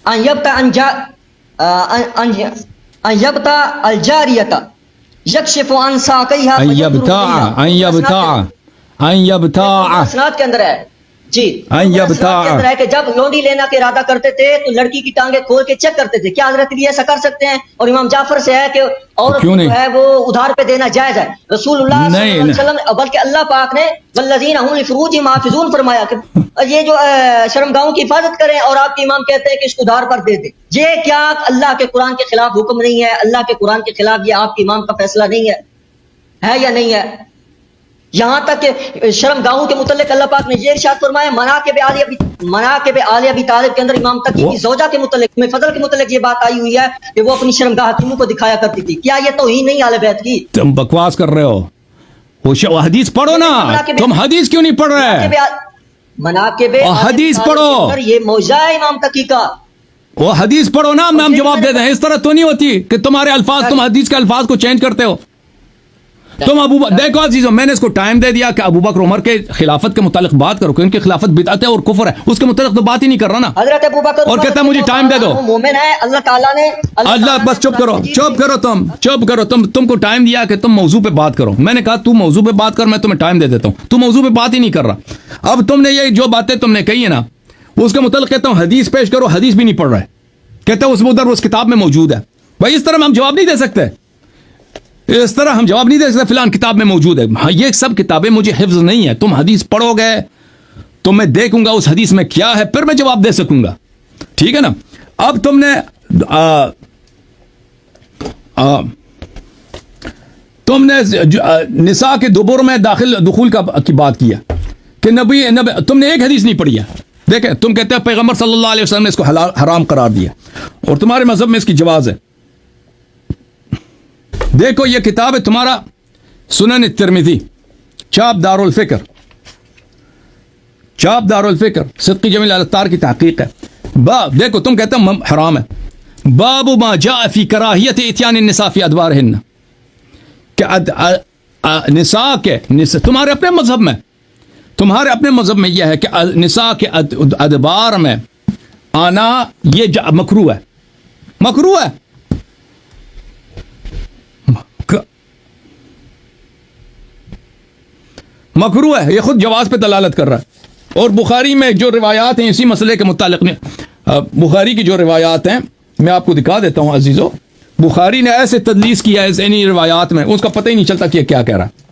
ان یبتع الجاریۃ یکشف عن ساقیہا ان یبتع اسناد کے اندر ہے جی، ان یبتع اسناد کے اندر ہے کہ جب لونڈی لینا کے ارادہ کرتے تھے تو لڑکی کی ٹانگیں کھول کے چیک کرتے تھے، کیا حضرت علی ایسا کر سکتے ہیں؟ اور امام جعفر سے ہے کہ عورت جو ہے وہ ادھار پہ دینا جائز ہے۔ رسول اللہ صلی اللہ علیہ وسلم بلکہ اللہ پاک نے والذین هم لفروجہم حافظون فرمایا کہ یہ جو شرمگاہوں کی حفاظت کریں، اور آپ کے امام کہتے ہیں کہ اس کو ادھار پر دے دیں۔ یہ کیا اللہ کے قرآن کے خلاف حکم نہیں ہے؟ اللہ کے قرآن کے خلاف یہ آپ کے امام کا فیصلہ نہیں ہے یا نہیں ہے؟ یہاں تک کہ شرمگاہوں کے متعلق اللہ پاک نے یہ ارشاد فرمایا مناقب آل ابی طالب کے اندر امام تقی کی زوجہ کے متعلق میں فضل کے متعلق یہ بات آئی ہوئی ہے کہ وہ اپنی شرمگاہ حکیموں کو دکھایا کرتی تھی۔ کیا یہ توہین نہیں آل بیت کی؟ تم بکواس کر رہے ہو، وہ حدیث پڑھو نا، تم حدیث کیوں نہیں پڑھ رہے؟ مناقب حدیث پڑھو، یہ معجزہ ہے امام تقی کا، وہ حدیث پڑھو نا، ہم جواب دے دیں۔ اس طرح تو نہیں ہوتی کہ تمہارے الفاظ، تم حدیث کے الفاظ کو چینج کرتے ہو۔ تم دیکھو عزیزو، میں نے اس کو ٹائم دے دیا کہ ابو بکر عمر کے خلافت کے متعلق بات کرو، کہ ان کی خلافت بدعت ہے اور کفر ہے، اس کے متعلق تو بات ہی نہیں کر رہا نا۔ حضرت ابو بکر اور کہتا ہے مجھے ٹائم دے دو، مومن ہے اللہ تعالیٰ نے، اللہ بس چپ کرو، چپ کرو، تم کو ٹائم دیا کہ تم موضوع پہ بات کرو۔ میں نے کہا تو موضوع پہ بات کر، میں تمہیں ٹائم دے دیتا ہوں، تو موضوع پہ بات ہی نہیں کر رہا۔ اب تم نے یہ جو باتیں تم نے کہی ہے نا، اس کے متعلق کہتا ہوں حدیث پیش کرو، حدیث بھی نہیں پڑھ رہے، کہتا ہے اس کتاب میں موجود ہے۔ بھائی اس طرح ہم جواب نہیں دے سکتے، اس طرح ہم جواب نہیں دے سکتے فلان کتاب میں موجود ہے۔ ہاں یہ سب کتابیں مجھے حفظ نہیں ہے، تم حدیث پڑھو گے تو میں دیکھوں گا اس حدیث میں کیا ہے، پھر میں جواب دے سکوں گا، ٹھیک ہے نا۔ اب تم نے نساء کے دبر میں دخول کی بات کیا کہ نبی تم نے ایک حدیث نہیں پڑھی ہے۔ دیکھیں تم کہتے ہیں پیغمبر صلی اللہ علیہ وسلم نے اس کو حرام قرار دیا، اور تمہارے مذہب میں اس کی جواز ہے۔ دیکھو یہ کتاب ہے تمہارا سنن الترمذی، چاپ دار الفکر صدقی جمیل الاتار کی تحقیق ہے۔ دیکھو تم کہتے ہیں حرام ہے، باب ما جاء فی کراہیت اتیان النساء فی ادبارہن، کہ نساء کے تمہارے اپنے مذہب میں یہ ہے کہ نساء کے ادبار میں آنا یہ مکروہ ہے، مکروہ ہے، یہ خود جواز پہ دلالت کر رہا ہے. اور بخاری میں جو روایات ہیں اسی مسئلے کے متعلق میں، بخاری کی جو روایات ہیں میں آپ کو دکھا دیتا ہوں عزیزو. بخاری نے ایسے تدلیس کیا ہے انہی روایات میں، اس کا پتہ ہی نہیں چلتا کہ یہ کیا کہہ رہا ہے.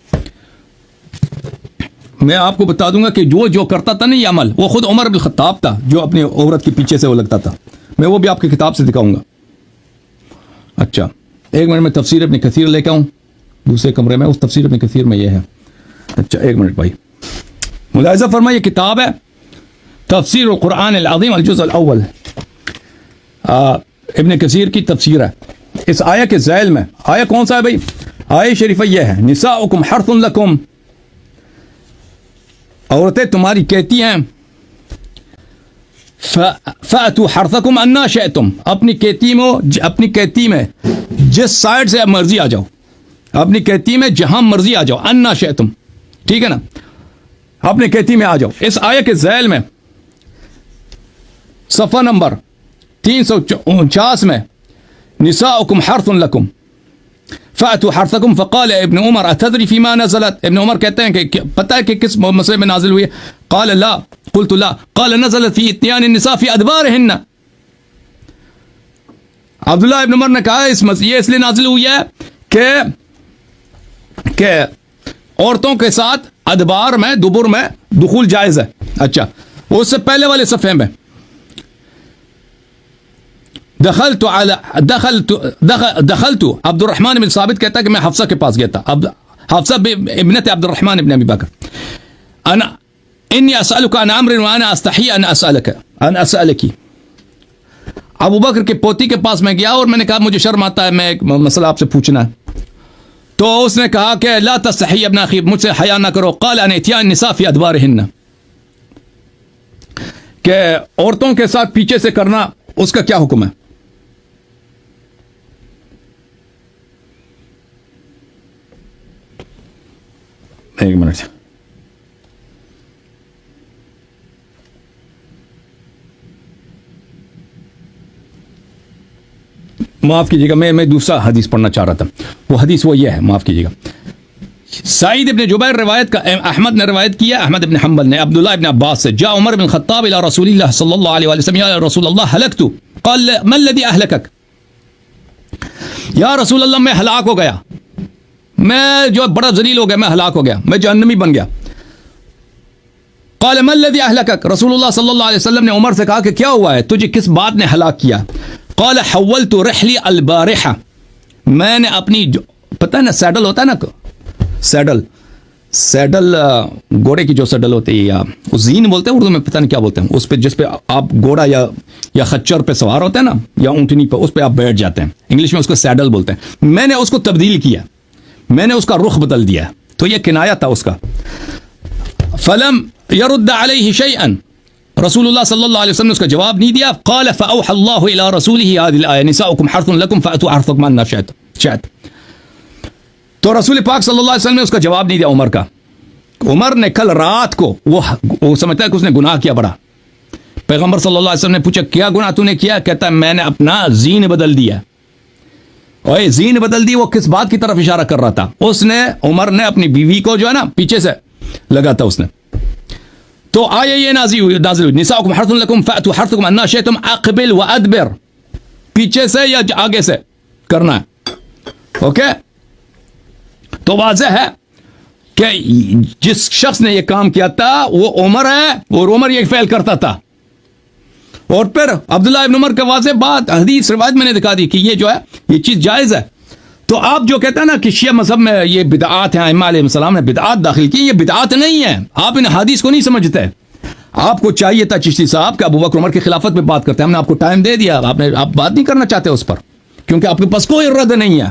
میں آپ کو بتا دوں گا کہ جو کرتا تھا نا یہ عمل، وہ خود عمر بن الخطاب تھا جو اپنی عورت کے پیچھے سے وہ لگتا تھا. میں وہ بھی آپ کی کتاب سے دکھاؤں گا. اچھا ایک منٹ میں تفسیر ابن کثیر لے کے آؤں دوسرے کمرے میں، اس تفسیر ابن کثیر میں یہ ہے. اچھا ایک منٹ بھائی، ملاحظہ فرمائے، یہ کتاب ہے تفسیر القرآن العظیم الجزء الاول، ابن کثیر کی تفسیر ہے. اس آیہ کے ذیل میں، آیہ کون سا ہے بھائی؟ آیہ شریفہ یہ ہے، نساؤکم حرث لکم، عورتیں تمہاری کہتی ہیں فَأْتُوا حَرْثَكُمْ أَنَّا شِئْتُمْ، اپنی کہتی میں جس سائڈ سے مرضی آ جاؤ، اپنی کہتی میں جہاں مرضی آ جاؤ، أَنَّا شِئْتُمْ، ٹھیک ہے نا، اپنی کہتی میں آ جاؤ. اس آیہ کے ذیل میں صفحہ نمبر 349 میں نساؤکم حرث لکم فَأْتُوا حَرْثَكُمْ فَقَالَ ابن عمر أَتَدْرِي فِي مَا نَزَلَتْ، ابن عمر کہتے ہیں کہ پتہ ہے کہ کس مسئلے میں نازل ہوئی ہے؟ قال لا، قلت لا، قال نزلت في اتيان النساء في ادبارهن. عبداللہ ابن عمر نے کہا یہ اس لیے نازل ہوئی ہے کہ عورتوں کے ساتھ ادبار میں، دبر میں دخول جائز ہے. اچھا اس سے پہلے والے صفحے میں دخلت عبد الرحمن بن ثابت کہتا ہے کہ میں حفصہ کے پاس گیا تھا، حفصہ ابنت عبد الرحمن ابن ابی بکر. انا انی اسألک عن امر وانا استحی ان اسألکی، ابو بکر کے پوتی کے پاس میں گیا اور میں نے کہا مجھے شرم آتا ہے، میں ایک مسئلہ آپ سے پوچھنا ہے. تو اس نے کہا کہ لا تستحی ابن اخی، مجھ سے حیا نہ کرو. قال ان اتیان النساء فی ادبارہن، کہ عورتوں کے ساتھ پیچھے سے کرنا اس کا کیا حکم ہے؟ ایک منٹ، معاف کیجیے گا، میں دوسرا حدیث پڑھنا چاہ رہا تھا. وہ حدیث وہ یہ ہے، معاف کیجیے گا. سعید ابن جبیر روایت کا احمد نے روایت کیا، احمد ابن حنبل نے عبداللہ ابن عباس سے، جاء عمر بن خطاب الى رسول اللہ صلی اللہ علیہ وسلم، یا رسول اللہ ہلکت، قال ما الذي اہلکک، یا رسول اللہ میں ہلاک ہو گیا، میں جو بڑا ذلیل ہو گیا، میں ہلاک ہو گیا، میں جہنمی بن گیا. قال ما الذي اهلكك، رسول اللہ صلی اللہ علیہ وسلم نے عمر سے کہا کہ کیا ہوا ہے، تجھے کس بات نے ہلاک کیا؟ قال حولت رحلی البارحہ، میں نے اپنی پتہ ہے نا سیڈل ہوتا ہے نا، سیڈل گھوڑے کی جو سیڈل ہوتی ہے، یا زین بولتے ہیں اردو میں، پتہ نہیں کیا بولتے ہیں، اس پہ جس پہ آپ گھوڑا یا خچر پہ سوار ہوتے ہیں نا، یا اونٹنی پہ، اس پہ آپ بیٹھ جاتے ہیں، انگلش میں اس کو سیڈل بولتے ہیں. میں نے اس کو تبدیل کیا، میں نے اس کا رخ بدل دیا، تو یہ کنایا تھا اس کا. فلم يرد علیہ شیئا، رسول اللہ صلی اللہ علیہ وسلم نے اس کا جواب نہیں دیا. قال فاوحى اللہ الى رسوله هذه الايه نساؤكم حرث لكم فاتوا حرثكم ان شئتم. تو رسول پاک صلی اللہ علیہ وسلم نے اس کا جواب نہیں دیا عمر کا. عمر نے کل رات کو وہ سمجھتا ہے کہ اس نے گناہ کیا بڑا. پیغمبر صلی اللہ علیہ وسلم نے پوچھا کیا گناہ تو نے کیا؟ کہتا ہے میں نے اپنا زین بدل دیا. اوے زین بدل دی، وہ کس بات کی طرف اشارہ کر رہا تھا؟ اس نے، عمر نے اپنی بیوی کو جو ہے نا پیچھے سے لگا تھا اس نے. تو آیہ یہ نازل ہوئی، نساؤکم حرث لکم فأتوا حرثکم انا شئتم اقبل وادبر، پیچھے سے یا آگے سے کرنا ہے. اوکے، تو واضح ہے کہ جس شخص نے یہ کام کیا تھا وہ عمر ہے، اور عمر یہ فعل کرتا تھا. اور پھر عبداللہ ابن عمر کا واضح بات، حدیث روایت میں نے دکھا دی کہ یہ جو ہے یہ چیز جائز ہے. تو آپ جو کہتے ہیں نا کہ شیعہ مذہب میں یہ بدعات ہیں، ائمہ علیہ السلام نے بدعات داخل کی، یہ بدعات نہیں ہے. آپ ان حدیث کو نہیں سمجھتے. آپ کو چاہیے تھا چشتی صاحب کہ ابو بکر عمر کی خلافت پہ بات کرتے ہیں، ہم نے آپ کو ٹائم دے دیا، آپ بات نہیں کرنا چاہتے اس پر، کیونکہ آپ کے پاس کوئی رد نہیں ہے.